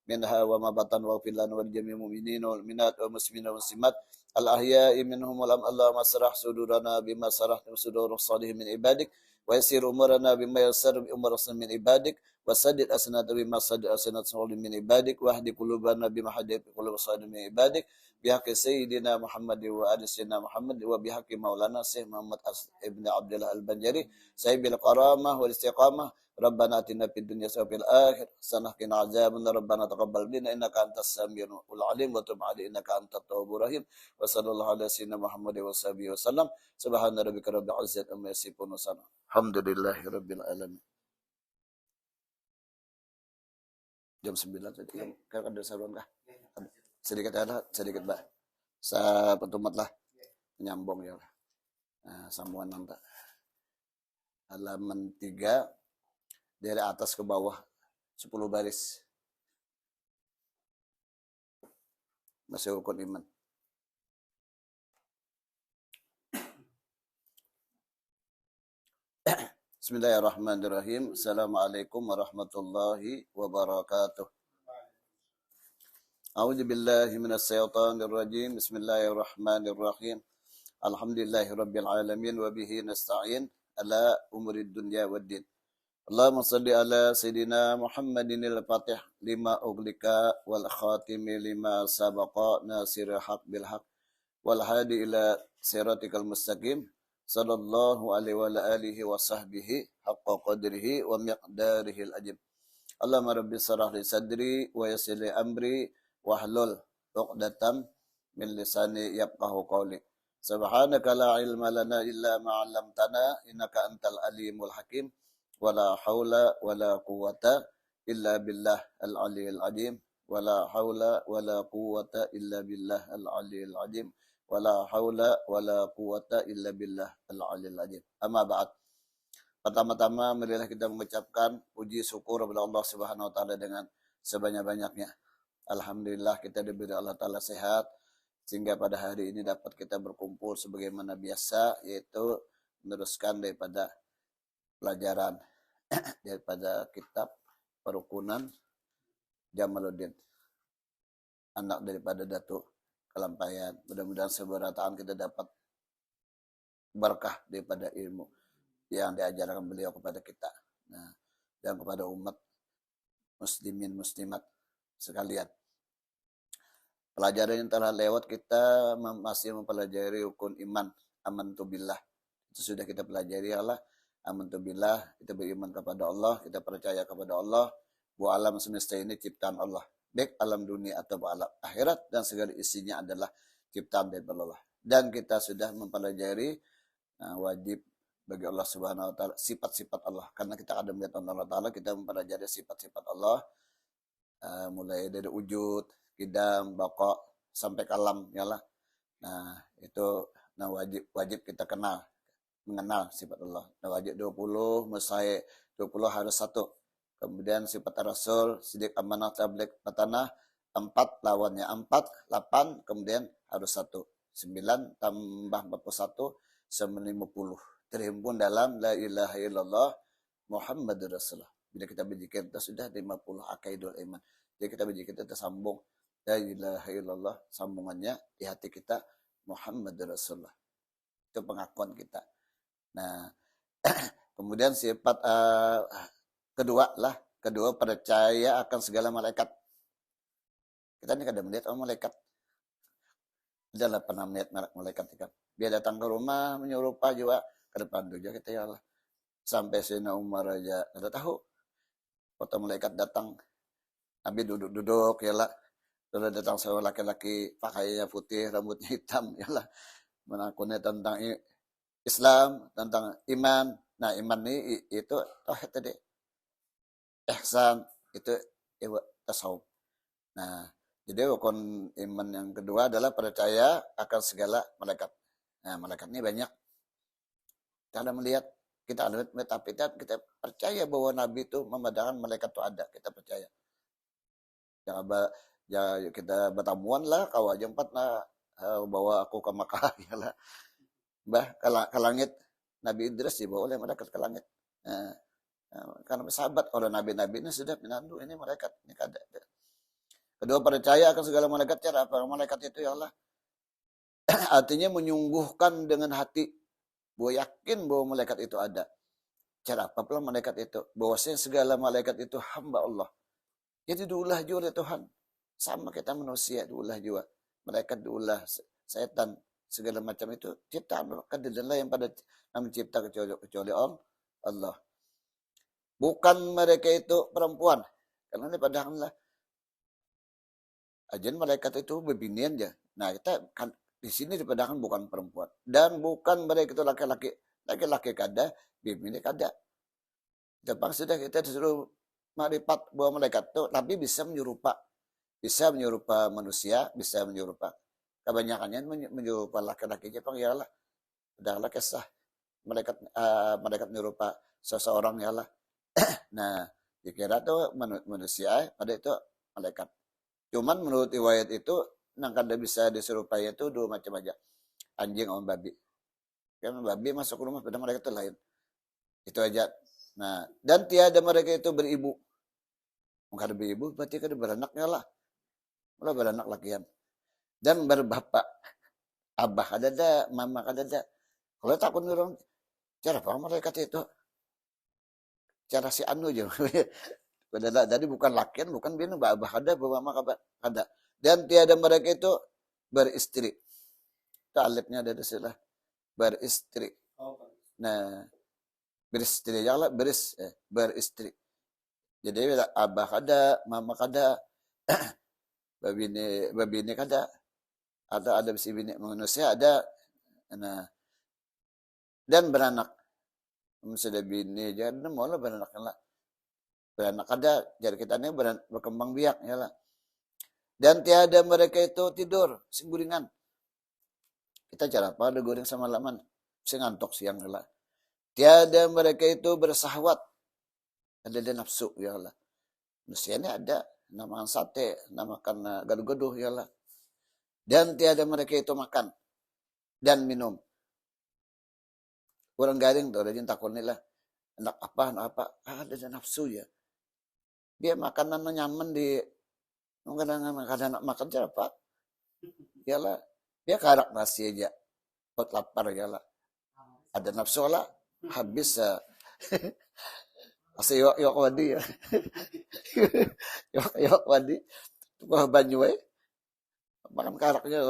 منها وما بطن واغفر لنا ولجميع المؤمنين والمؤمنات والمسلمين والمسلمات الأحياء منهم والأموات اللهم اشرح صدورنا بما شرحت صدور الصالحين من عبادك ويسر أمورنا بما يسر أمور الصالحين من عبادك وسدد أسناد بما سدد أسناد الصالحين من عبادك واهد قلوبنا بما هديت قلوب الصالحين من عبادك بحق سيدنا محمد وآل سيدنا محمد وبحق مولانا الشيخ محمد ابن عبد الله البنجري صاحب الكرامة والاستقامة ربنا آتنا في الدنيا وفي الآخرة حسنة وقنا عذاب النار ربنا تقبل منا إنك أنت السميع العليم وتب علينا إنك أنت التواب الرحيم وصلى الله على سيدنا محمد وصحبه وسلم سبحان ربك رب العزة عما يصفون وسلام الحمد لله رب العالمين. Jam 9 tadi kan ada saluran kah? Sedikit ada, sedikit bah. Sa petumat lah nyambung ya. Nah, sambungan nanti. Halaman 3 dari atas ke bawah 10 baris. Masih rukun iman. Bismillahirrahmanirrahim. Assalamualaikum warahmatullahi wabarakatuh. A'udzu billahi minasy syaithanir rajim. Bismillahirrahmanirrahim. Alhamdulillahirabbil alamin wa bihi nasta'in ala umurid dunya waddin. Allahumma shalli ala sayidina Muhammadin al-Fatih lima uglika wal khatimi lima sabaqa nasirul haq bil haq wal hadi ila siratikal mustaqim. Sallallahu alaihi wa alihi wa sahbihi haqqa qadrihi wa miqdarihi al-ajib. Allahumma rabbi shrah li sadri wa yassir li amri wa hlul 'uqdatam min lisani yafqahu qawli. Subhanaka la ilma lana illa ma 'allamtana innaka antal alimul hakim. Wala haula wala quwwata illa billah al-'aliyyil 'azim. Wala haula wala quwwata illa billah al-'aliyyil 'azim. Wala haula wala quwwata illa billah al-'aliyyil 'azim. Amma ba'd. Pertama-tama marilah kita mengucapkan puji syukur kepada Allah Subhanahu wa taala dengan sebanyak-banyaknya. Alhamdulillah kita diberi Allah taala sehat sehingga pada hari ini dapat kita berkumpul sebagaimana biasa, yaitu meneruskan daripada pelajaran daripada kitab Perukunan Jamaluddin, anak daripada Datuk Kalampayan. Mudah-mudahan seberataan kita dapat berkah daripada ilmu yang diajarkan beliau kepada kita, nah, dan kepada umat muslimin muslimat sekalian. Pelajaran yang telah lewat kita masih mempelajari rukun iman, amantu billah. Itu sudah kita pelajari Allah. Amantu billah, kita beriman kepada Allah, kita percaya kepada Allah bahwa alam semesta ini ciptaan Allah. Baik alam dunia atau alam akhirat dan segala isinya adalah ciptaan dari Allah. Dan kita sudah mempelajari wajib bagi Allah Subhanahu wa taala sifat-sifat Allah. Karena kita ada melihat Allah taala, kita mempelajari sifat-sifat Allah mulai dari wujud, qidam, baqa sampai kalam ya lah. Nah, itu wajib kita mengenal sifat Allah. Nah, wajib 20, musai 20 harus 1. Kemudian sifat Rasul, sidik, amanah, tabligh, patanah 4 lawannya 4, 8, kemudian harus 1. 9 tambah 41 sama 50. Terhimpun dalam la ilaha illallah Muhammadur Rasulullah. Bila kita berzikir kita sudah 50 akaidul iman. Jadi kita berzikir kita sambung la ilaha illallah, sambungannya di hati kita Muhammadur Rasulullah. Itu pengakuan kita. Nah, kemudian sifat kedua percaya akan segala malaikat. Kita ini kadang melihat malaikat. Adalah pernah melihat malaikat kan. Dia datang ke rumah menyuruh Pak juga ke depan juga kita ya Allah. Sampai Sayyidina Umar aja ada tahu. Foto malaikat datang. Nabi duduk-duduk ya lah. Lalu datang seorang laki-laki pakaiannya putih, rambutnya hitam ya lah. Menakunnya tentang Islam, tentang iman. Nah, iman ini itu tauhid tadi. ihsan itu tasawuf. Nah, jadi rukun iman yang kedua adalah percaya akan segala malaikat. Nah, malaikat ini banyak. Kita ada melihat, kita ada metafitat, kita percaya bahwa Nabi itu memandangkan malaikat itu ada, kita percaya. Ya kita bertamuan lah, kau aja empat lah, bawa aku ke Makkah, ya lah. Ke langit, Nabi Idris dibawa oleh malaikat ke langit. Nah, karena sahabat orang nabi-nabi ini sudah menandu ini malaikat ini kada. Kedua percaya akan segala malaikat. Cara apa malaikat itu ya Allah? Artinya menyungguhkan dengan hati bahwa yakin bahwa malaikat itu ada. Cara apa pula malaikat itu? Bahwasanya segala malaikat itu hamba Allah. Jadi diulah juga oleh Tuhan. Sama kita manusia diulah juga. Malaikat diulah, setan segala macam itu ciptaan Allah. Kadang yang pada mencipta kecuali Allah. Bukan mereka itu perempuan. Karena ini padahal ajan malaikat itu berbinian aja. Nah kita kan di sini dipadahkan bukan perempuan. Dan bukan mereka itu laki-laki. Laki-laki kada, bini kada. Jepang sudah kita disuruh marifat bahwa malaikat itu, tapi bisa menyerupa. Bisa menyerupa manusia, bisa menyerupa. Kebanyakannya menyerupa laki-laki Jepang ya lah. Udahlah kisah. Malaikat menyerupa seseorang ya lah. Nah, dikira tuh manusia, pada itu malaikat. Cuman menurut riwayat itu, nang kada bisa diserupai itu dua macam aja. Anjing sama babi. Kan babi masuk rumah pada malaikat itu lain. Itu aja. Nah, dan tiada mereka itu beribu. Kada beribu, berarti kada beranaknya lah. Mulai beranak lakian. Dan berbapak. Abah ada dah, mama ada dah. Kalau takut orang, cara apa malaikat itu? Cara si anu aja. Jadi bukan lakian, bukan bini, abah ada, mama ada. Dan tiada mereka itu beristri. Itu alifnya ada di sini. Beristri. Nah, beristri ya lah, beristri. Jadi abah ada, mama ada, babine kada. Ada si bini manusia ada. Nah, dan beranak. Sudah bini jangan mau lah beranak lah. Beranak ada, jadi kita ini berkembang biak ya lah. Dan tiada mereka itu tidur, singguringan. Kita cara apa ada goreng sama laman, ngantuk siang lah. Tiada mereka itu bersahwat, ada nafsu ya lah. Manusia ini ada, namakan sate, namakan gaduh-gaduh ya lah. Dan tiada mereka itu makan dan minum. Orang garing tuh, ada yang takut nih lah. Anak apa, ada nafsu ya. Dia makanan nyaman di kadang-kadang makan apa? Yalah, dia karak nasi aja. Buat lapar yalah. Ada nafsu lah, habis asa yok wadi ya. yok wadi. Tukah banyu makan karaknya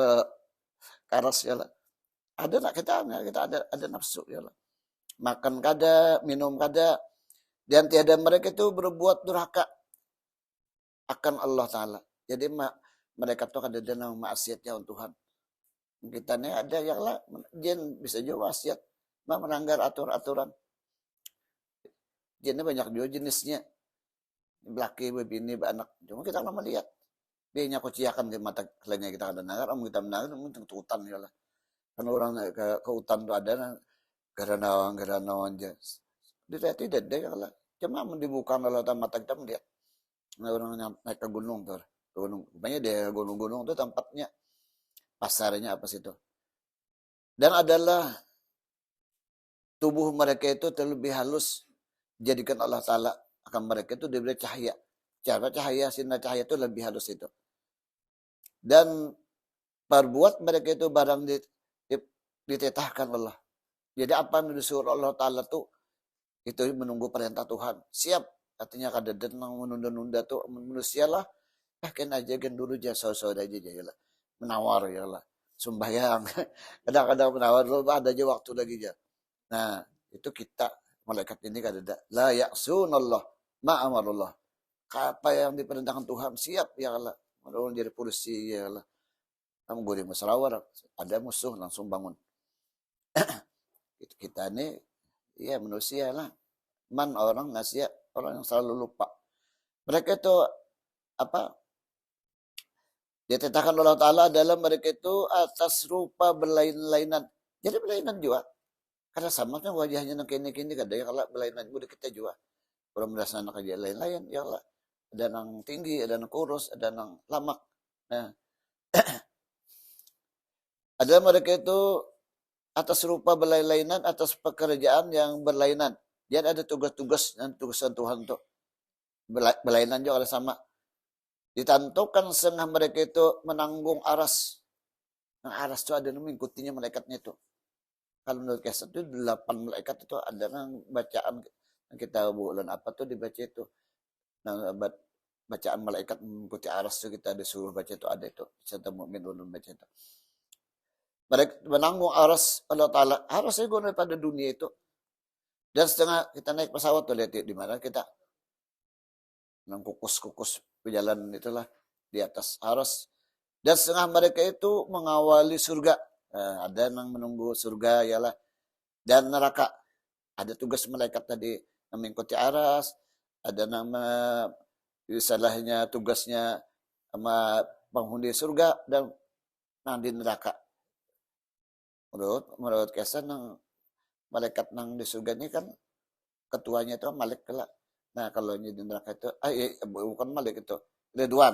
karas yalah. Ada nak kita ada nafsu yalah. Makan kada, minum kada, dan tiada mereka itu berbuat durhaka akan Allah Ta'ala. Jadi mereka tuh ada dalam maksiatnya untuk Tuhan. Kita ini ada yang lah, jin bisa juga maksiat, melanggar aturan. Jinnya banyak juga jenisnya. Laki, bini, anak. Cuma kita lama lihat. Dia kuciakan di mata lainnya kita ada dengar, kita mendengar, mungkin ke hutan ya lah. Karena orang ke hutan tuh ada garanawan aja. Dia tidak ada lah. Cuma dibuka oleh mata kita melihat. Nah, orang naik ke gunung tuh. Gunung. Rupanya dia gunung-gunung itu tempatnya. Pasarnya apa situ. Dan adalah tubuh mereka itu terlebih halus. Jadikan Allah Ta'ala akan mereka itu diberi cahaya. Cara cahaya, sinar cahaya itu lebih halus itu. Dan perbuat mereka itu barang ditetahkan Allah. Jadi apa yang disuruh Allah Ta'ala tuh itu menunggu perintah Tuhan. Siap. Artinya kada denang menunda-nunda tuh manusia lah. Bahkan aja dulu jasa-jasa aja lah. Menawar ya lah. Sembahyang. Kadang-kadang menawar dulu ada aja waktu lagi aja. Nah, itu kita malaikat ini kada ada. La ya'sunallah ma'amarullah. Apa yang diperintahkan Tuhan siap ya Allah. Orang jadi polisi ya Allah. Kamu gue masalah ada musuh langsung bangun. Kita ini ya manusia lah. Man orang nasihat, orang yang selalu lupa. Mereka itu apa? Ditetapkan oleh Allah Ta'ala adalah mereka itu atas rupa berlain-lainan. Jadi berlainan juga. Karena sama kan wajahnya yang kini-kini kada ya kalau berlainan juga kita juga. Kalau merasa anak aja lain-lain ya Allah. Ada yang tinggi, ada yang kurus, ada yang lamak. Nah, ada mereka itu atas rupa berlain-lainan, atas pekerjaan yang berlainan. Jadi ada tugas-tugas dan tugasan Tuhan tuh berlainan juga ada sama. Ditentukan setengah mereka itu menanggung aras. Nah, aras itu ada yang mengikutinya malaikatnya itu. Kalau menurut Kesat itu 8 malaikat itu ada yang bacaan yang kita bulan apa tuh dibaca itu. Nah, bacaan malaikat mengikuti aras itu kita disuruh baca itu ada itu. Serta mukmin ulun baca itu. Mereka menanggung aras Allah Ta'ala. Arasnya guna pada dunia itu. Dan setengah kita naik pesawat tuh lihat di mana kita nang kukus-kukus berjalan itulah di atas aras. Dan setengah mereka itu mengawali surga. Ada yang menunggu surga ialah dan neraka. Ada tugas malaikat tadi yang mengikuti aras. Ada nama istilahnya tugasnya sama penghuni surga dan di neraka. Menurut kesan yang malaikat nang di surga ini kan ketuanya itu Malik kelak. Nah kalau di neraka itu, bukan Malik itu, Ridwan.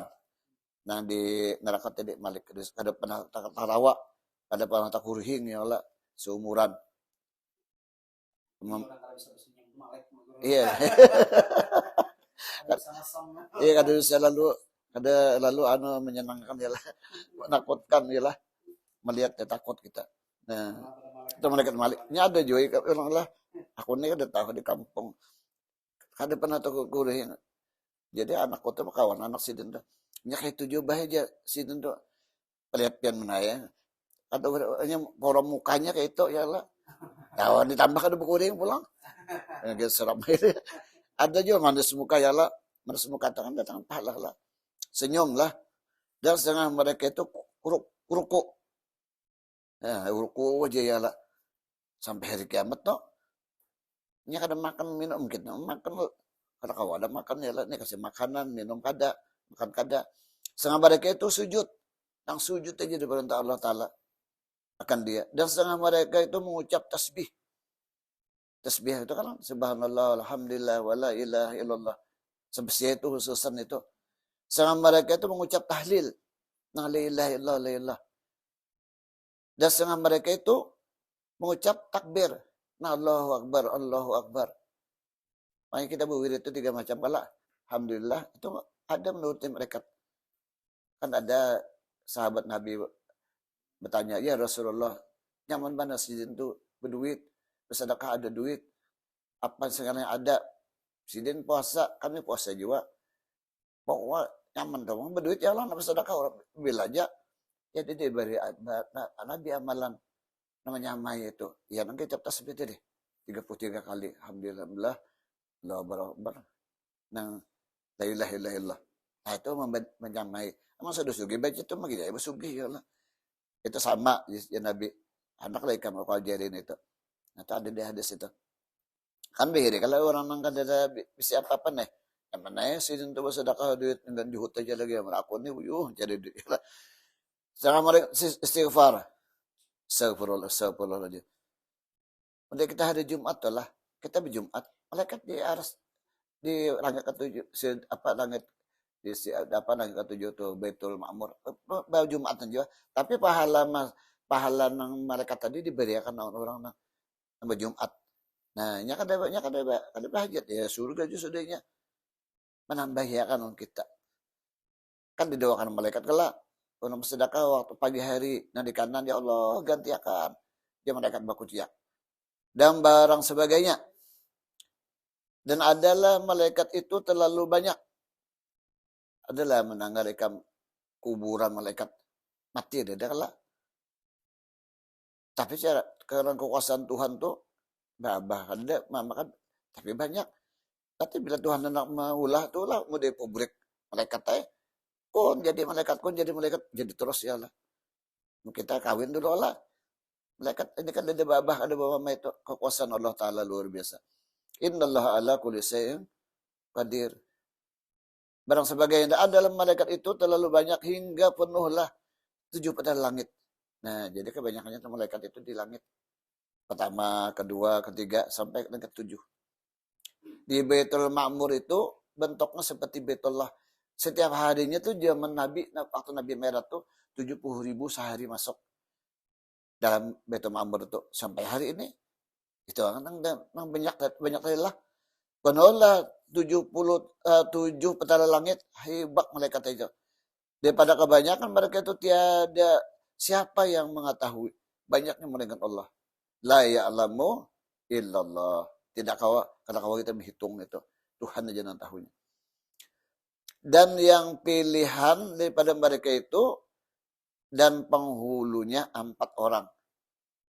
Nah di neraka tadi Malik, ada pernah tarawa, ada pernah takurhing ya Allah, seumuran. Iya. Iya kada bisa lalu menyenangkan ya lah, menakutkan ya lah, melihat ya takut kita. Nah itu malaikat Malik. Ini ada juga orang lah. Aku ini udah tahu di kampung. Kada pernah tahu kuring. Jadi anakku tuh kawan anak si Dendo. Nya kayak 7 aja si Dendo. Perhatian menaya. Ada orangnya orang mukanya kayak itu ya lah. Kawan ditambah kada kuring pulang. Agak seram. Ada juga manis muka ya lah. Manis muka tangan datang pahala lah. Senyum lah. Dan setengah mereka itu ruku. Ya, ruku aja ya lah. Sampai hari kiamat tuh. Nya kada makan minum kita makan kada kawa ada makan ya lah ni kasih makanan minum kada makan kada setengah mereka itu sujud yang sujud aja di perintah Allah Ta'ala akan dia dan setengah mereka itu mengucap tasbih itu kan subhanallah alhamdulillah wala ilaha illallah sebesar itu khususan itu setengah mereka itu mengucap tahlil la ilaha illallah la ilaha dan setengah mereka itu mengucap takbir. Nah, Allahu Akbar. Makanya kita berwirid itu 3 macam kala. Alhamdulillah, itu ada menurut mereka. Kan ada sahabat Nabi bertanya, ya Rasulullah, nyaman mana sidin itu berduit, bersedekah ada duit. Apa sekarang ada? Sidin puasa, kami puasa juga. Pokoknya nyaman dong, berduit ya Allah, bersedekah orang bila aja. Ya dia beri Nabi amalan namanya amai itu. Ya nanti cap tasbih itu deh. 33 kali. Alhamdulillah. Allahu Akbar. Nang la ilaha illallah. Nah itu menyamai. Emang sudah sugi baca itu mah gitu. Sugi ya Allah. Itu sama ya Nabi. Anak lagi kamu kajarin itu. Nah itu ada di hadis itu. Kan begini kalau orang nang kada ada bisa apa-apa nih. Yang mana ya sih untuk bersedekah duit dan juhut aja lagi. Aku nih jadi duit. Sekarang mereka istighfar. Astagfirullah. Udah kita hari Jumat tuh lah. Kita berjumat. Malaikat di aras di langit ketujuh langit di langit ketujuh tuh Baitul Ma'mur. Baru Jumatan juga. Tapi pahala nang malaikat tadi diberikan orang-orang nang berjumat. Nah, nya kada hajat ya surga juga sudahnya menambah ya kan kita. Kan didoakan malaikat kelak untuk bersedekah waktu pagi hari. Nah di kanan ya Allah gantiakan. Dia malaikat baku ciak. Dan barang sebagainya. Dan adalah malaikat itu terlalu banyak. Adalah menanggalkan kuburan malaikat. Mati ada kelak. Tapi karena kekuasaan Tuhan tuh bahkan ada makan tapi banyak. Tapi bila Tuhan nak maulah tuh lah mau publik malaikat teh. Kon jadi malaikat jadi terus ya lah. Kita kawin dulu lah. Malaikat ini kan ada babah ada mama itu kekuasaan Allah Ta'ala luar biasa. Innallaha ala kulli syai'in qadir. Barang sebagainya ada dalam malaikat itu terlalu banyak hingga penuhlah 7 pada langit. Nah, jadi kebanyakannya malaikat itu di langit. Pertama, kedua, ketiga, sampai ke ketujuh. Di Baitul Ma'mur itu bentuknya seperti Baitullah. Setiap harinya tuh zaman Nabi, waktu Nabi Mi'raj tuh 70.000 sehari masuk dalam Baitul Ma'mur itu. Sampai hari ini, itu kan banyak kali lah. Penuhlah 77 petala langit, hebat malaikat itu. Daripada kebanyakan mereka itu tiada siapa yang mengetahui. Banyaknya malaikat Allah. La ya'lamu illallah. Tidak kalau kita menghitung itu. Tuhan aja yang tahunya. Dan yang pilihan daripada mereka itu dan penghulunya 4 orang.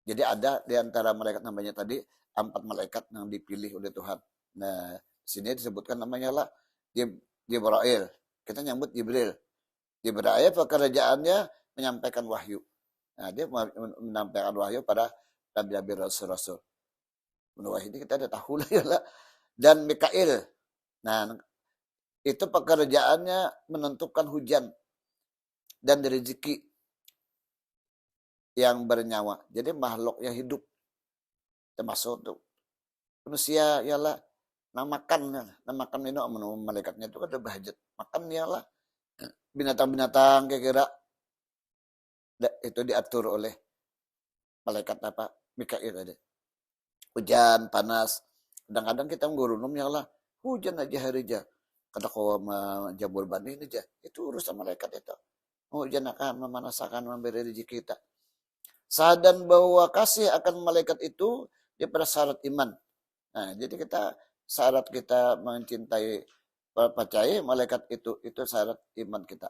Jadi ada di antara malaikat namanya tadi 4 malaikat yang dipilih oleh Tuhan. Nah, sini disebutkan namanya lah Jibril. Kita nyambut Jibril. Jibril pekerjaannya menyampaikan wahyu. Nah, dia menyampaikan wahyu pada nabi-nabi rasul-rasul. Menurut ini kita ada tahu lah ya lah. Dan Mikail. Nah, itu pekerjaannya menentukan hujan dan rezeki yang bernyawa. Jadi makhluk yang hidup. Termasuk tuh manusia ialah namakan minum malaikatnya itu ada bahajat. Makan ialah binatang-binatang kira-kira itu diatur oleh malaikat apa? Mikail tadi. Hujan, panas. Kadang-kadang kita ngurunum ialah hujan aja hari aja. Kada kau menjabur bani ini aja. Itu urusan malaikat itu. Hujan akan memanasakan memberi rezeki kita. Sadan bahwa kasih akan malaikat itu daripada syarat iman. Nah, jadi syarat kita mencintai percaya malaikat itu syarat iman kita.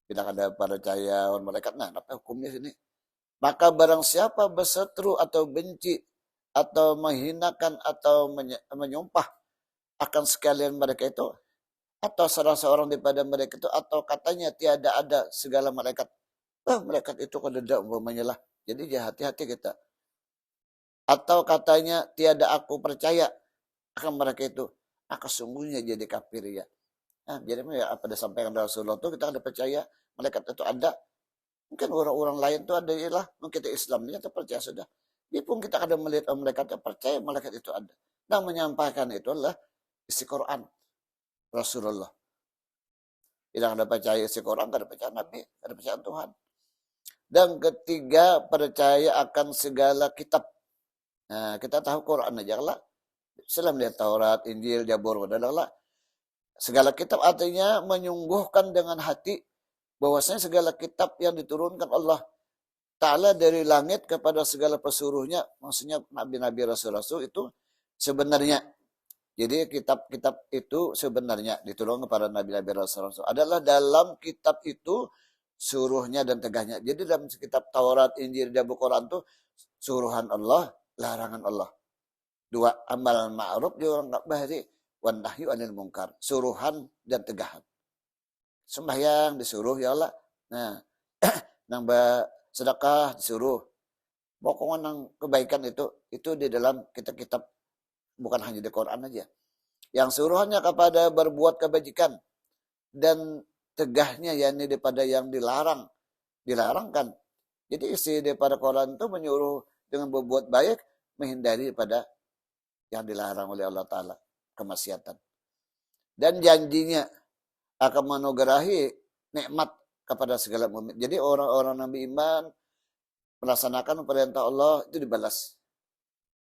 Bila ada percaya malaikat, nah apa hukumnya sini? Maka barang siapa berseteru atau benci atau menghinakan atau menyumpah akan sekalian mereka itu, atau salah seorang daripada mereka itu, atau katanya tiada ada segala malaikat. Malaikat itu kadeda umpamanya lah. Jadi hati-hati kita. Atau katanya tiada aku percaya akan mereka itu, sungguhnya jadi kafir ya. Nah, jadi apa disampaikan Rasulullah itu kita ada percaya malaikat itu ada. Mungkin orang-orang lain itu ada ialah mungkin kita Islamnya kita percaya sudah. Biarpun kita ada melihat malaikat percaya malaikat itu ada. Dan menyampaikan itu adalah isi Quran Rasulullah. Tidak ada percaya isi Quran, tidak ada percaya Nabi, tidak ada percaya Tuhan. Dan ketiga, percaya akan segala kitab. Nah, kita tahu Quran aja lah. Setelah melihat Taurat, Injil, Jabur, adalah segala kitab artinya menyungguhkan dengan hati bahwasanya segala kitab yang diturunkan Allah Ta'ala dari langit kepada segala pesuruhnya, maksudnya nabi-nabi rasul-rasul itu sebenarnya. Jadi kitab-kitab itu sebenarnya diturunkan kepada nabi-nabi rasul-rasul adalah dalam kitab itu suruhnya dan tegahnya. Jadi dalam kitab Taurat, Injil, dan Quran itu suruhan Allah, larangan Allah. 2, amal ma'ruf diorang bahari wan nahyu anil munkar. Suruhan dan tegahan. Sembahyang disuruh ya Allah. Nah, nambah sedekah disuruh. Pokoknya nang kebaikan itu di dalam kitab-kitab, bukan hanya di Quran aja. Yang suruhannya kepada berbuat kebajikan dan tegahnya yakni daripada yang dilarangkan. Jadi isi daripada Quran itu menyuruh dengan berbuat baik, menghindari daripada yang dilarang oleh Allah Ta'ala, kemaksiatan. Dan janjinya akan menugerahi nikmat kepada segala mukmin. Jadi orang-orang Nabi iman melaksanakan perintah Allah itu dibalas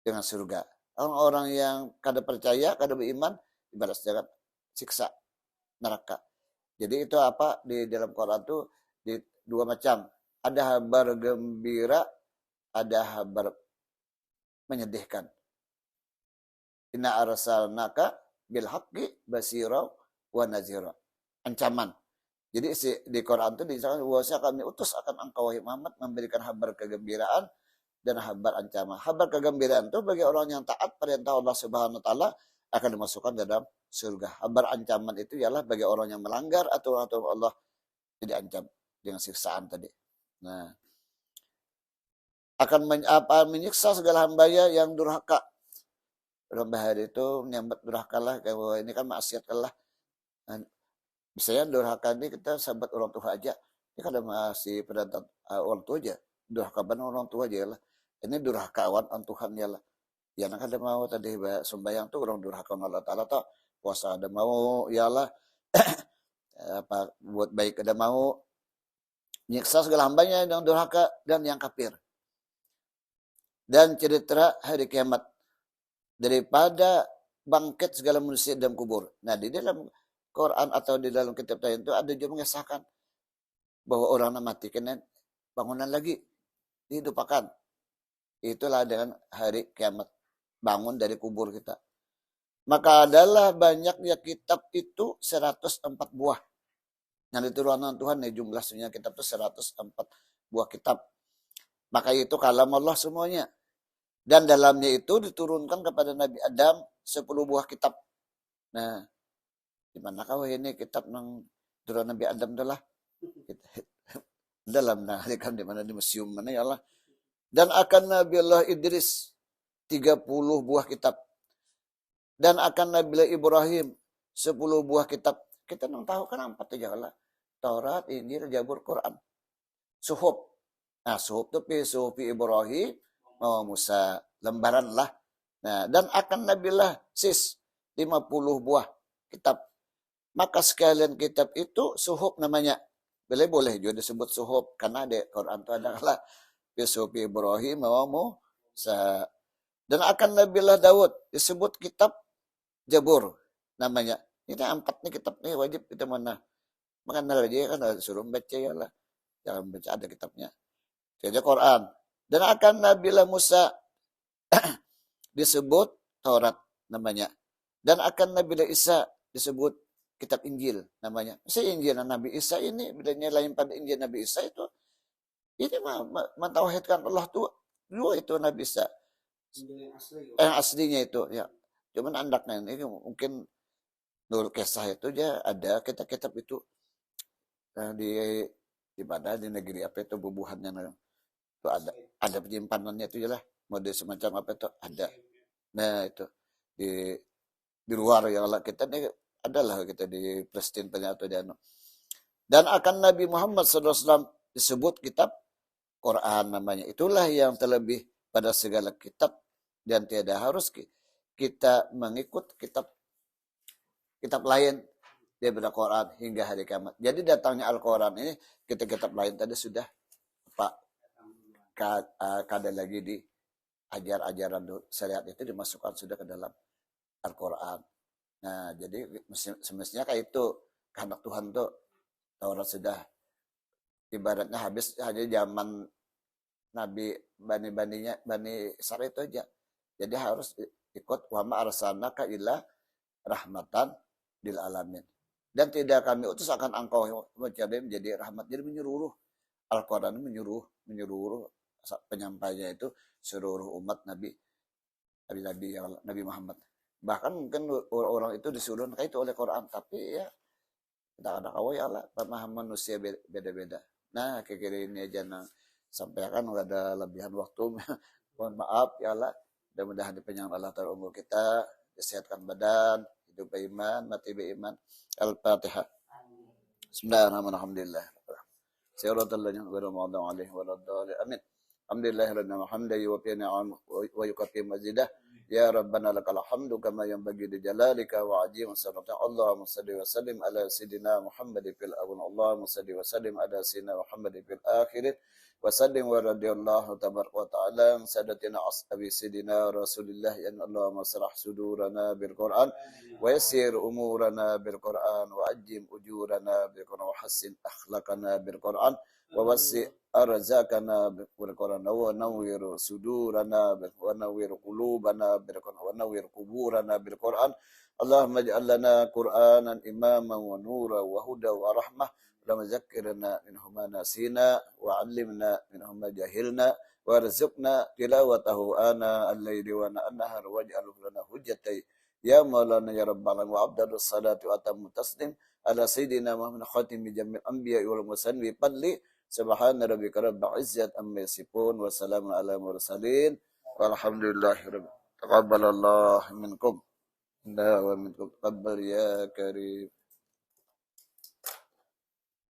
dengan surga. Orang-orang yang kada percaya, kada beriman dibalas dengan siksa neraka. Jadi itu apa di dalam Quran itu di 2 macam. Ada kabar gembira, ada kabar menyedihkan. Inna arsalnaka bil haqqi basira wa nazira. Ancaman. Jadi di Quran itu disebutkan bahwasanya kami utus akan engkau wahai Muhammad memberikan kabar kegembiraan dan kabar ancaman. Kabar kegembiraan itu bagi orang yang taat perintah Allah Subhanahu wa taala akan dimasukkan dalam surga. Kabar ancaman itu ialah bagi orang yang melanggar aturan-aturan Allah tidak ancam dengan siksaan tadi. Nah, akan menyiksa segala hambanya yang durhaka. Dalam bahari itu menyambat durhaka lah, ini kan maksiat lah. Misalnya durhaka ini kita sahabat orang tua aja. Ini kada masih pada orang tua aja. Durhaka orang tua aja lah. Ini durhakawan on Tuhan ya lah. Ya nak ada mau tadi sembahyang tuh orang durhaka Allah Ta'ala tak. Puasa ada mau ya lah. Apa buat baik ada mau. Nyiksa segala hambanya yang durhaka dan yang kafir. Dan cerita hari kiamat. Daripada bangkit segala manusia dalam kubur. Nah di dalam Quran atau di dalam kitab lain itu ada juga mengesahkan bahwa orang yang mati kena bangunan lagi dihidupkan. Itulah dengan hari kiamat, bangun dari kubur kita. Maka adalah banyaknya kitab itu 104 buah yang diturunkan Tuhan, jumlahnya kitab itu 104 buah kitab. Maka itu kalam Allah semuanya. Dan dalamnya itu diturunkan kepada Nabi Adam 10 buah kitab. Nah, di mana kau ini kitab nang turun Nabi Adam itulah. Dalam nah di mana di museum mana ya Allah. Dan akan Nabi Allah Idris 30 buah kitab. Dan akan Nabi Allah Ibrahim 10 buah kitab. Kita nang tahu kan 4 aja lah. Taurat, Injil, Zabur, Quran. Suhuf. Nah, suhuf itu suhuf Ibrahim, Musa, lembaran lah. Nah, dan akan Nabilah 50 buah kitab. Maka sekalian kitab itu suhuf namanya. Boleh juga disebut suhuf karena di Quran itu ada lah suhuf Ibrahim, Musa. Dan akan Nabilah Daud disebut kitab Zabur namanya. Ini 4 nih kitab nih wajib kita mana. Mengenal aja kan suruh baca ya lah. Jangan baca ada kitabnya. Jadi Quran. Dan akan Nabilah Musa disebut Taurat namanya. Dan akan Nabilah Isa disebut kitab Injil namanya. Si Injil Nabi Isa ini bedanya lain pada Injil Nabi Isa itu. Ini mentauhidkan Allah tuh. Dua itu Nabi Isa. Yang aslinya itu ya. Cuman andaknya ini mungkin Nurul Kisah itu aja ada kitab-kitab itu di mana di negeri apa itu bubuhannya itu ada penyimpanannya itu lah model semacam apa itu ada. Nah itu di luar ya Allah kita nih adalah kita di Palestina atau di anu. Dan akan Nabi Muhammad SAW disebut kitab Quran namanya. Itulah yang terlebih pada segala kitab dan tiada harus kita mengikut kitab lain daripada Quran hingga hari kiamat. Jadi datangnya Al-Quran ini kitab-kitab lain tadi sudah kada lagi di ajaran syariat itu dimasukkan sudah ke dalam Al-Quran. Nah, jadi semestinya kayak itu karena Tuhan tuh Taurat sudah ibaratnya habis hanya zaman Nabi Bani Israil itu aja. Jadi harus ikut wa ma arsalnaka illa rahmatan lil alamin. Dan tidak kami utus akan engkau menjadi rahmat. Jadi menyeluruh Al-Quran menyeluruh penyampainya itu seluruh umat Nabi Muhammad. Bahkan mungkin orang itu disuruh itu oleh Quran, tapi ya tidak ada kawai Allah pemahaman manusia beda-beda. Nah, kira-kira ini aja sampaikan nggak ada lebihan waktu. Mohon maaf ya Allah. Mudah-mudahan dipanjang Allah Ta'ala umur kita, disehatkan badan, hidup beriman, mati beriman. Al-Fatihah. Bismillahirrahmanirrahim. Siratal ladzina an'amta 'alaihim waladdallin. Amin. Alhamdulillahirabbil hamdi wa fi ni'am wa yukafi mazidah. Ya Rabbana lakal hamdu kama yanbaghi li jalalika wa 'azimi sultanika. Allahumma shalli wa sallim ala sayidina Muhammadin fil awwal. Allahumma shalli wa sallim ala sayidina Muhammadin fil akhirin. Wa sallim wa radiyallahu tabaraka wa ta'ala sadatina ashabi sayidina Rasulillah ya Allahumma shrah sudurana bil Qur'an wa yassir umurana bil Qur'an wa ajjim ujurana bil Qur'an wa hassin akhlaqana bil Qur'an wa wasi' arzakana bil Qur'an wa nawwir sudurana wa nawwir qulubana bil Qur'an wa nawwir quburana bil Qur'an. Allahumma ij'al lana Qur'anan imaman wa nura wa huda wa rahmah. Allahumma zakkirna minhu ma nasina wa 'allimna minhu ma jahilna warzuqna tilawatahu ana al-laili wa an-nahar waj'alhu lana hujjatan ya maulana ya rabbal alamin wa afdalus salati wa atammu taslim ala sayidina Muhammad khatimi jamil anbiya wal mursalin bi fadli subhana rabbika rabbil izzati amma yasifun wa salamun ala mursalin walhamdulillahi rabbil taqabbalallahu minkum wa minkum taqabbal ya karim.